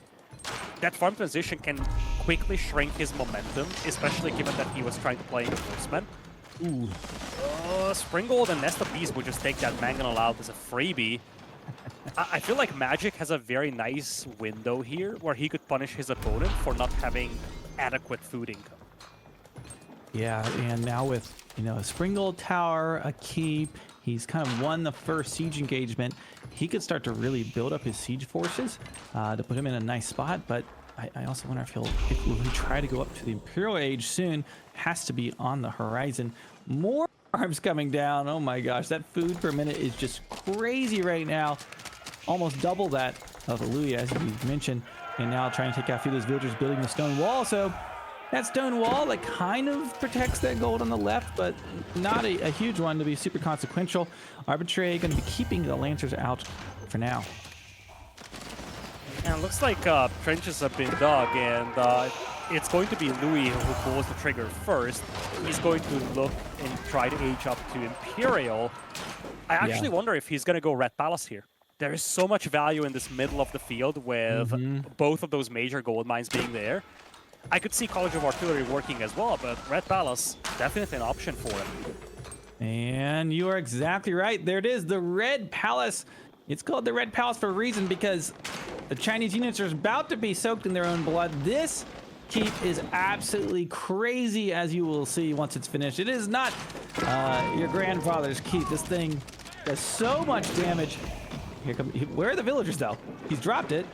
That farm transition can quickly shrink his momentum, especially given that he was trying to play in the horseman. Ooh. Springald and Nest of Bees would just take that Mangonel out as a freebie. I feel like Magic has a very nice window here where he could punish his opponent for not having adequate food income. Yeah, and now with, you know, a Springald Tower, a keep, he's kind of won the first siege engagement. He could start to really build up his siege forces to put him in a nice spot, but I also wonder if he'll try to go up to the Imperial Age soon. Has to be on the horizon. More farms coming down. Oh my gosh, that food per minute is just crazy right now. Almost double that of Louis, as we mentioned. And now trying to take out a few of those villagers building the stone wall. So that stone wall, like, kind of protects that gold on the left, but not a huge one to be super consequential. Arbitrary going to be keeping the Lancers out for now. And it looks like trenches have been dug, and it's going to be Louis who pulls the trigger first. He's going to look and try to age up to Imperial. I actually wonder if he's going to go Red Palace here. There is so much value in this middle of the field with both of those major gold mines being there. I could see College of Artillery working as well, but Red Palace, definitely an option for him. And you are exactly right. There it is, the Red Palace. It's called the Red Palace for a reason, because the Chinese units are about to be soaked in their own blood. This keep is absolutely crazy, as you will see once it's finished. It is not your grandfather's keep. This thing does so much damage. Here come, where are the villagers, though? He's dropped it.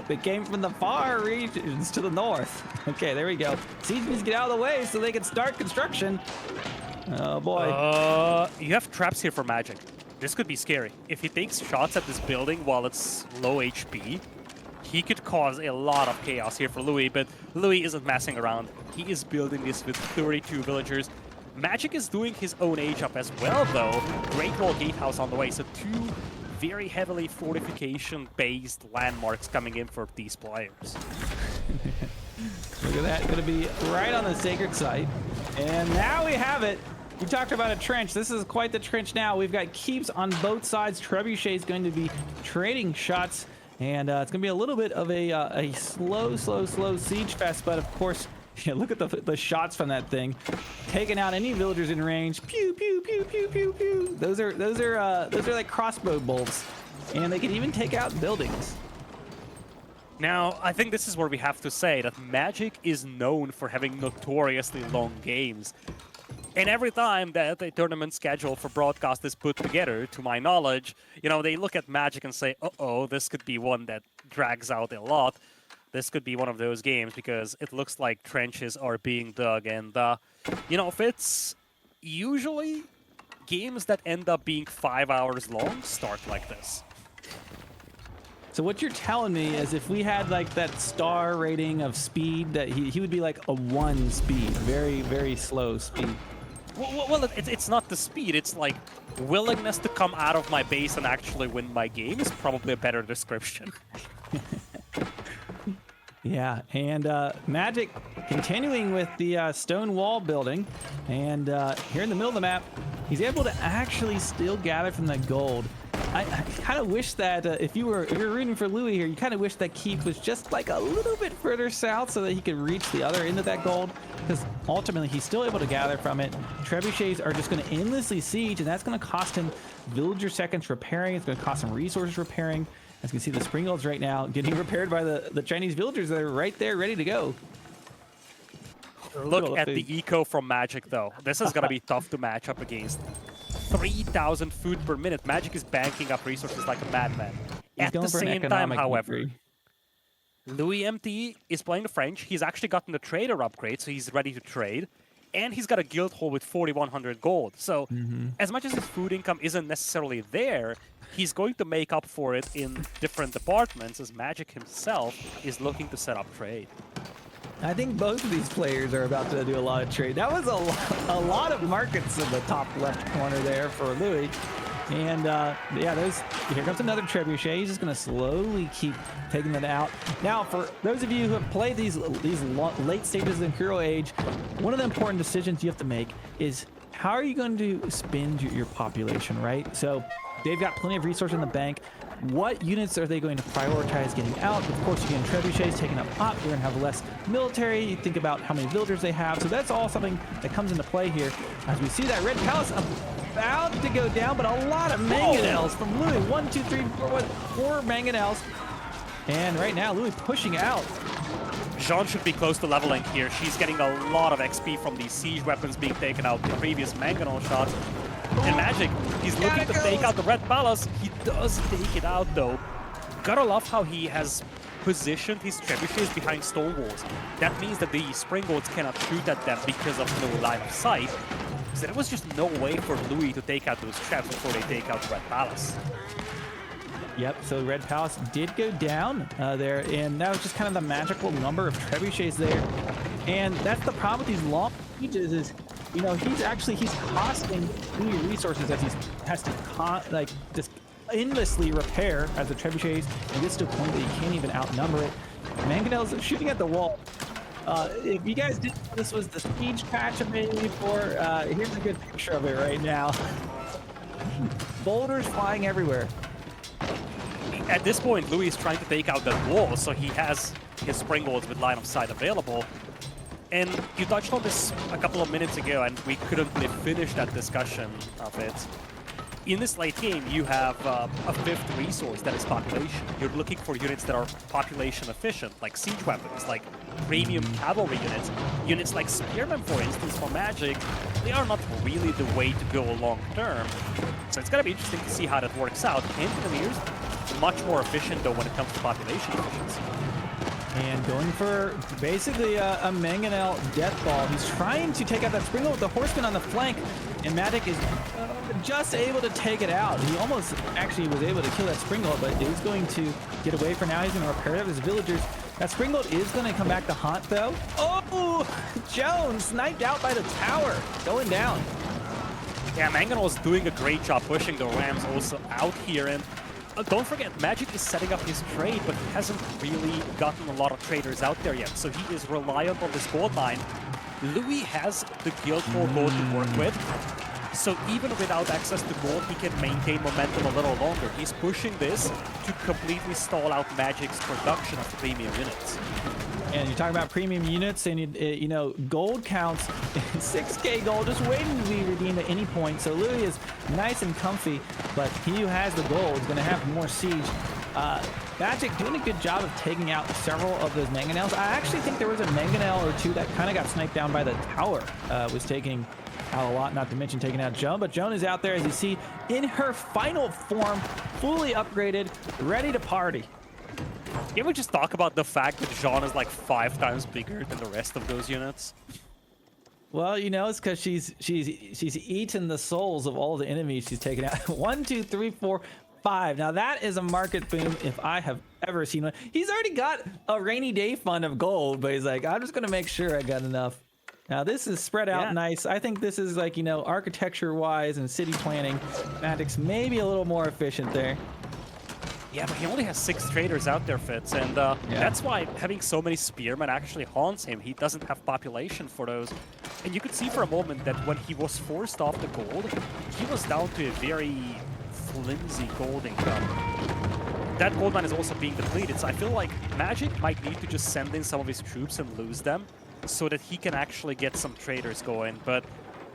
They came from the far regions to the north. Okay, there we go. Siege needs to get out of the way so they can start construction. Oh boy. You have traps here for Magic. This could be scary. If he takes shots at this building while it's low HP, he could cause a lot of chaos here for Louis, but Louis isn't messing around. He is building this with 32 villagers. Magic is doing his own age up as well, though. Great Wall Gatehouse on the way, so two very heavily fortification-based landmarks coming in for these players. Look at that, gonna be right on the sacred site. And now we have it. We talked about a trench. This is quite the trench now. We've got keeps on both sides. Trebuchet is going to be trading shots, and it's gonna be a little bit of a slow siege fest, but of course, yeah, look at the shots from that thing, taking out any villagers in range. Pew pew pew pew pew pew. Those are like crossbow bolts, and they can even take out buildings. Now, I think this is where we have to say that Magic is known for having notoriously long games. And every time that a tournament schedule for broadcast is put together, to my knowledge, you know, they look at Magic and say, uh-oh, this could be one that drags out a lot. This could be one of those games because it looks like trenches are being dug. And, you know, if it's usually games that end up being 5 hours long start like this. So what you're telling me is if we had like that star rating of speed, that he would be like a 1 speed, very slow speed. Well, it's not the speed. It's like willingness to come out of my base and actually win my game is probably a better description. Yeah, and Magic continuing with the stone wall building, and here in the middle of the map, he's able to actually still gather from that gold. I kind of wish that if you're rooting for Louis here, you kind of wish that keep was just like a little bit further south so that he could reach the other end of that gold, because ultimately he's still able to gather from it. Trebuchets are just going to endlessly siege, and that's going to cost him villager seconds repairing. It's going to cost him resources repairing. As you can see, the Springolds right now getting repaired by the Chinese villagers that are right there ready to go. Look at the eco from Magic, though. This is going to be tough to match up against. 3,000 food per minute. Magic is banking up resources like a madman. At the same time, however, LoueMT is playing the French. He's actually gotten the trader upgrade, so he's ready to trade. And he's got a guild hall with 4,100 gold. So as much as his food income isn't necessarily there, he's going to make up for it in different departments, as Magic himself is looking to set up trade. I think both of these players are about to do a lot of trade. That was a lot of markets in the top left corner there for Louis. And yeah, here comes another Trebuchet. He's just going to slowly keep taking that out. Now, for those of you who have played these late stages of the Imperial Age, one of the important decisions you have to make is how are you going to spend your population, right? So they've got plenty of resources in the bank. what units are they going to prioritize getting out? Of course, you're getting trebuchets taking up hot. You're going to have less military. You think about how many villagers they have. So that's all something that comes into play here. As we see that Red Palace about to go down, but a lot of mangonels from Louis. 1, 2, 3, 4, 4 mangonels. And right now, Louis pushing out. Jean should be close to leveling here. She's getting a lot of XP from these siege weapons being taken out, the previous mangonel shots. And Magic, he's looking to take out the Red Palace. He does take it out, though. Gotta love how he has positioned his trebuchets behind stone walls. That means that the springboards cannot shoot at them because of no line of sight. So there was just no way for Louis to take out those traps before they take out the Red Palace. Yep, so Red Palace did go down there, and that was just kind of the magical number of trebuchets there. And that's the problem with these long sieges is, you know, he's costing Louis resources as he has to just endlessly repair as the trebuchets, and gets to a point that he can't even outnumber it. Mangonel's shooting at the wall. If you guys didn't know this was the siege patch I made before, here's a good picture of it right now. Boulders flying everywhere. At this point, Louis is trying to take out that wall, so he has his springboards with line of sight available. And you touched on this a couple of minutes ago, and we couldn't really finish that discussion of it. In this late game, you have a fifth resource that is population. You're looking for units that are population efficient, like siege weapons, like premium cavalry units. Units like Spearmen, for instance, for Magic, they are not really the way to go long term. So it's gonna be interesting to see how that works out. Engineers, much more efficient though when it comes to population efficiency. And going for basically a mangonel death ball. He's trying to take out that springboard with the horseman on the flank, and Magic is just able to take it out. He almost actually was able to kill that springboard, but is going to get away for now. He's going to repair up his villagers. That springboard is going to come back to haunt though. Oh, Jones sniped out by the tower, going down. Yeah, Mangonel is doing a great job pushing the Rams also out here, and don't forget, Magic is setting up his trade, but he hasn't really gotten a lot of traders out there yet, so he is reliant on this gold line. Louis has the Guild for gold to work with, so even without access to gold, he can maintain momentum a little longer. He's pushing this to completely stall out Magic's production of premium units. And you're talking about premium units, and you know, gold counts 6k gold just waiting to be redeemed at any point. So Louis is nice and comfy, but he who has the gold is going to have more siege. Magic doing a good job of taking out several of those mangonels. I actually think there was a mangonel or two that kind of got sniped down by the tower. Was taking out a lot, not to mention taking out Joan. But Joan is out there, as you see, in her final form, fully upgraded, ready to party. Can we just talk about the fact that Jean is like 5 times bigger than the rest of those units? Well, you know, it's because she's eaten the souls of all the enemies she's taken out. 1, 2, 3, 4, 5. Now that is a market boom if I have ever seen one. He's already got a rainy day fund of gold, but he's like, I'm just gonna make sure I got enough. Now this is spread out nice. I think this is like, you know, architecture wise and city planning, Magic's maybe a little more efficient there. Yeah, but he only has 6 traders out there, Fitz, and that's why having so many spearmen actually haunts him. He doesn't have population for those. And you could see for a moment that when he was forced off the gold, he was down to a very flimsy gold income. That gold mine is also being depleted, so I feel like Magic might need to just send in some of his troops and lose them so that he can actually get some traders going, but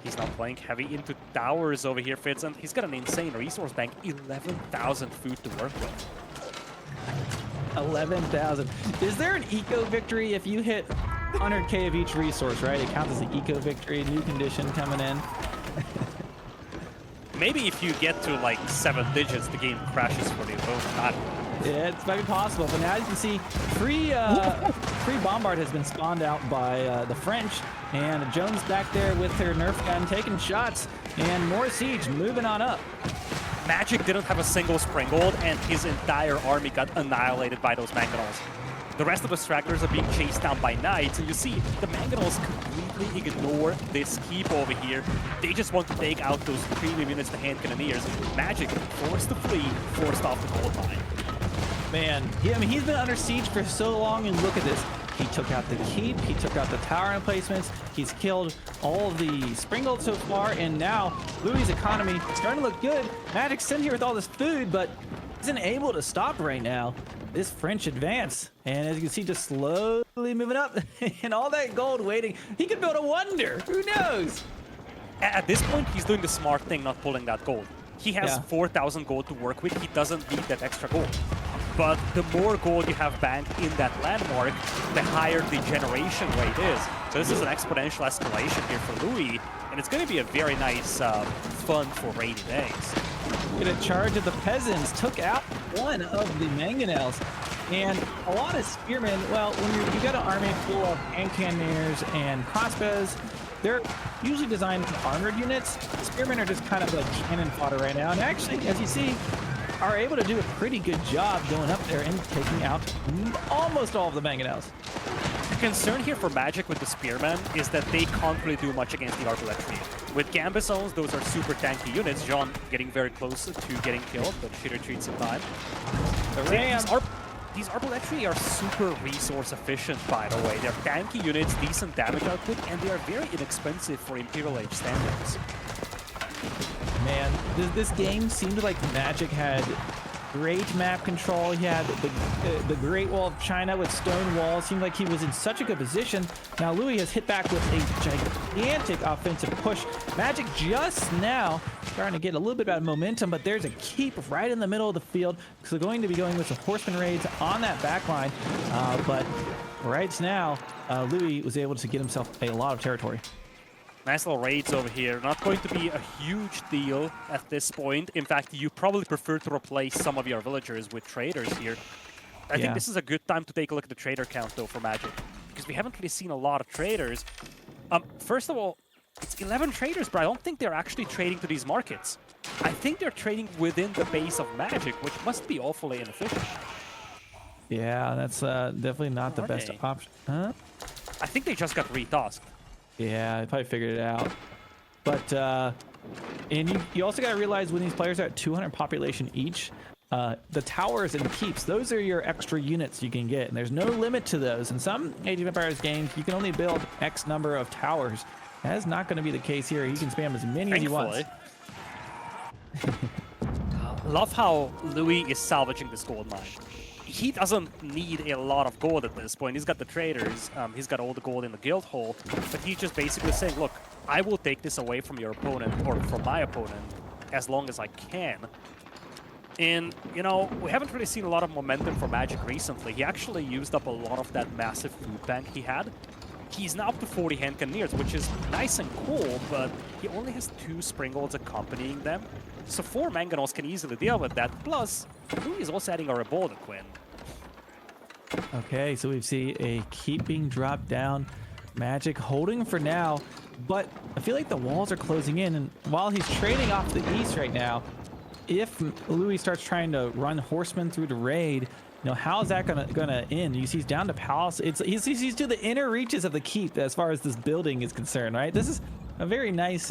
he's not playing heavy into towers over here, Fitz, and he's got an insane resource bank, 11,000 food to work with. 11,000. Is there an eco victory if you hit 100k of each resource, right? It counts as an eco victory, new condition coming in. Maybe if you get to like 7 digits, the game crashes for you. Both not. Yeah, it's might be possible, but now you can see free bombard has been spawned out by the French, and Jones back there with her Nerf gun taking shots, and more siege moving on up. Magic didn't have a single springboard, and his entire army got annihilated by those mangonels. The rest of the stragglers are being chased down by knights, and you see the mangonels completely ignore this keep over here. They just want to take out those premium units, the hand cannoneers. Magic forced to flee, forced off the gold mine. Man, I mean, he's been under siege for so long, and look at this. He took out the keep, he took out the tower emplacements, he's killed all the springboards so far, and now Louis' economy is starting to look good. Magic's sitting here with all this food, but isn't able to stop right now this French advance. And as you can see, just slowly moving up and all that gold waiting. He could build a wonder. Who knows? At this point, he's doing the smart thing, not pulling that gold. He has Yeah. 4,000 gold to work with. He doesn't need that extra gold. But the more gold you have banked in that landmark, the higher the generation rate is. So this is an exponential escalation here for Louis, and it's going to be a very nice fun for rainy days. Get a charge of the peasants, took out one of the mangonels. And a lot of spearmen, well, when you got an army full of hand cannons and crossbows, they're usually designed for armored units. Spearmen are just kind of like cannon fodder right now. And actually, as you see, are able to do a pretty good job going up there and taking out almost all of the mangonels. The concern here for Magic with the Spearmen is that they can't really do much against the Arbaletry. With Gambezones, those are super tanky units. Jean getting very close to getting killed, but she retreats in time. The ram. These Arbaletry are super resource efficient, by the way. They're tanky units, decent damage output, and they are very inexpensive for Imperial Age standards. Man, this game seemed like Magic had great map control. He had the Great Wall of China with stone walls. Seemed like he was in such a good position. Now Louis has hit back with a gigantic offensive push. Magic just now starting to get a little bit of momentum, but there's a keep right in the middle of the field. So they're going to be going with the horseman raids on that back line. But right now, Louis was able to get himself a lot of territory. Nice little raids over here. Not going to be a huge deal at this point. In fact, you probably prefer to replace some of your villagers with traders here. I think this is a good time to take a look at the trader count, though, for Magic. Because we haven't really seen a lot of traders. First of all, it's 11 traders, but I don't think they're actually trading to these markets. I think they're trading within the base of Magic, which must be awfully inefficient. Yeah, that's definitely not the best option. Huh? I think they just got retasked. Yeah, I probably figured it out. But, and you also got to realize when these players are at 200 population each, the towers and keeps, those are your extra units you can get. And there's no limit to those. In some Age of Empires games, you can only build X number of towers. That is not going to be the case here. You can spam as many as you want. Love how Louis is salvaging this gold mine. He doesn't need a lot of gold at this point. He's got the traders, he's got all the gold in the guild hall, but he's just basically saying, look, I will take this away from your opponent, or from my opponent, as long as I can. And, you know, we haven't really seen a lot of momentum for Magic recently. He actually used up a lot of that massive food bank he had. He's now up to 40 hand cannoneers, which is nice and cool, but he only has 2 Springolds accompanying them. So 4 Mangonels can easily deal with that. Plus, Louis is also adding a Rebolda Quinn. Okay, so we see a keeping drop down. Magic holding for now, but I feel like the walls are closing in. And while he's trading off the east right now, if Louis starts trying to run horsemen through the raid, you know, how is that gonna end? You see he's down to palace. He's to the inner reaches of the keep as far as this building is concerned, right? This is a very nice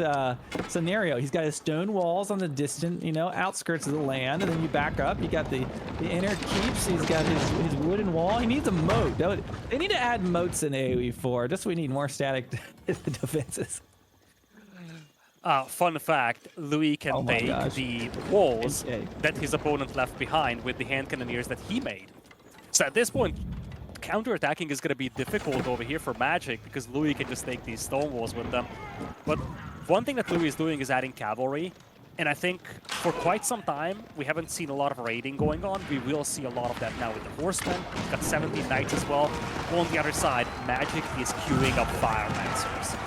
scenario. He's got his stone walls on the distant, you know, outskirts of the land, and then you back up. You got the inner keeps. He's got his wooden wall. He needs a moat. They need to add moats in AoE 4. Just we need more static defenses. Fun fact, Louis can take the walls that his opponent left behind with the hand cannoneers that he made. So at this point, counterattacking is going to be difficult over here for Magic because Louis can just take these stone walls with them. But one thing that Louis is doing is adding cavalry. And I think for quite some time, we haven't seen a lot of raiding going on. We will see a lot of that now with the Horsemen. We've got 17 Knights as well. On the other side, Magic is queuing up Firemancers.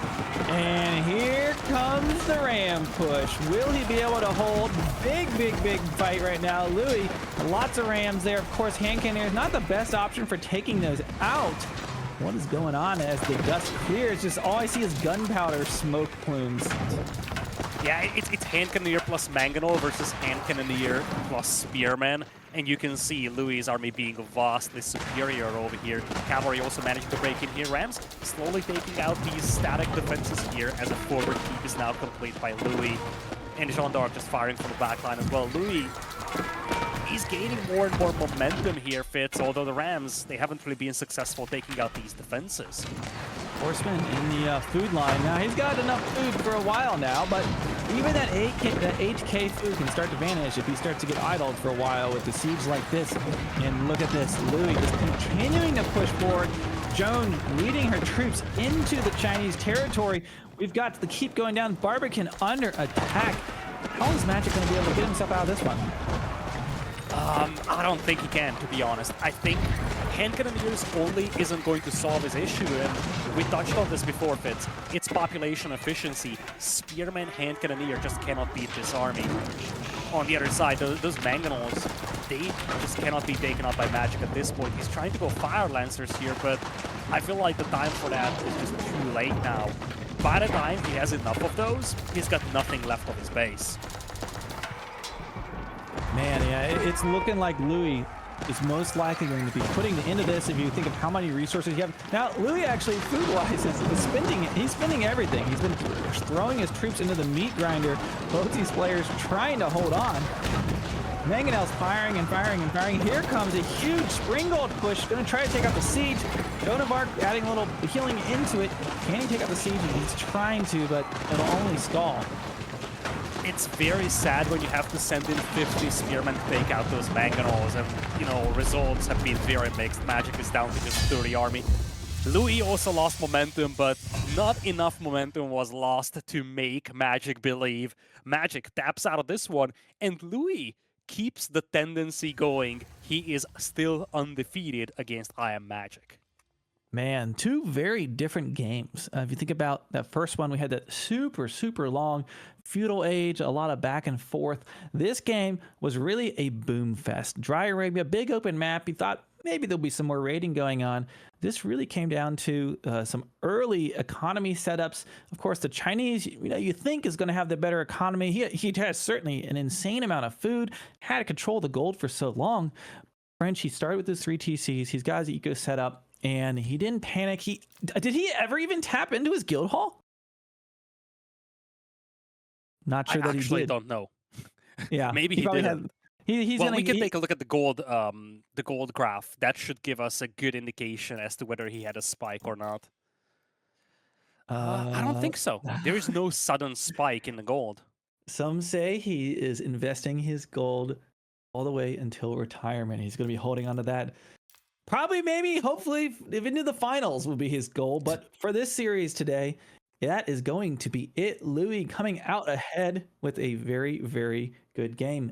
And here comes the ram push. Will he be able to hold? Big fight right now. Louis, lots of rams there. Of course, hand cannoneers, not the best option for taking those out. What is going on as the dust clears? Just all I see is gunpowder smoke plumes. Yeah, it's hand cannoneer plus Mangonel versus hand cannoneer plus Spearman. And you can see Louis' army being vastly superior over here. Cavalry also managing to break in here. Rams slowly taking out these static defenses here as a forward keep is now complete by Louis. And Jean d'Arc just firing from the backline as well. Louis, he's gaining more and more momentum here, Fitz, although the Rams, they haven't really been successful taking out these defenses. Horseman in the food line. Now, he's got enough food for a while now, but even that 8K food can start to vanish if he starts to get idled for a while with the siege like this. And look at this, Louis just continuing to push forward. Joan leading her troops into the Chinese territory. We've got the keep going down. Barbican under attack. How is Magic going to be able to get himself out of this one? I don't think he can, to be honest. I think hand cannoneers only isn't going to solve his issue, and we touched on this before, Fitz. It's population efficiency. Spearman hand cannoneer just cannot beat this army. On the other side, those mangonels, they just cannot be taken out by Magic at this point. He's trying to go Fire Lancers here, but I feel like the time for that is just too late now. By the time he has enough of those, he's got nothing left of his base. Man, yeah, it's looking like Louis is most likely going to be putting into this if you think of how many resources you have. Now, Louis actually, food-wise, he's spending everything. He's been throwing his troops into the meat grinder. Both these players trying to hold on. Mangonel's firing and firing and firing. Here comes a huge Springald push. Going to try to take out the siege. Joan of Arc adding a little healing into it. Can he take out the siege? He's trying to, but it'll only stall. It's very sad when you have to send in 50 spearmen to take out those mangonels, and, you know, results have been very mixed. Magic is down to just 30 army. Louis also lost momentum, but not enough momentum was lost to make Magic believe. Magic taps out of this one, and Louis keeps the tendency going. He is still undefeated against IamMagic. Man, two very different games. If you think about that first one, we had that super long feudal age, a lot of back and forth. This game was really a boom fest. Dry Arabia, big open map. You thought maybe there'll be some more raiding going on. This really came down to some early economy setups. Of course, the Chinese, you think is going to have the better economy. He has certainly an insane amount of food, had to control the gold for so long. French, he started with his 3 TCs. He's got his eco set up. And he didn't panic. Did he ever even tap into his guild hall? Not sure that he did. I actually don't know. Yeah, maybe he did. Well, we can take a look at the gold graph. That should give us a good indication as to whether he had a spike or not. I don't think so. There is no sudden spike in the gold. Some say he is investing his gold all the way until retirement. He's going to be holding on to that. Probably, maybe, hopefully, if into the finals will be his goal. But for this series today, that is going to be it. Louis coming out ahead with a very good game.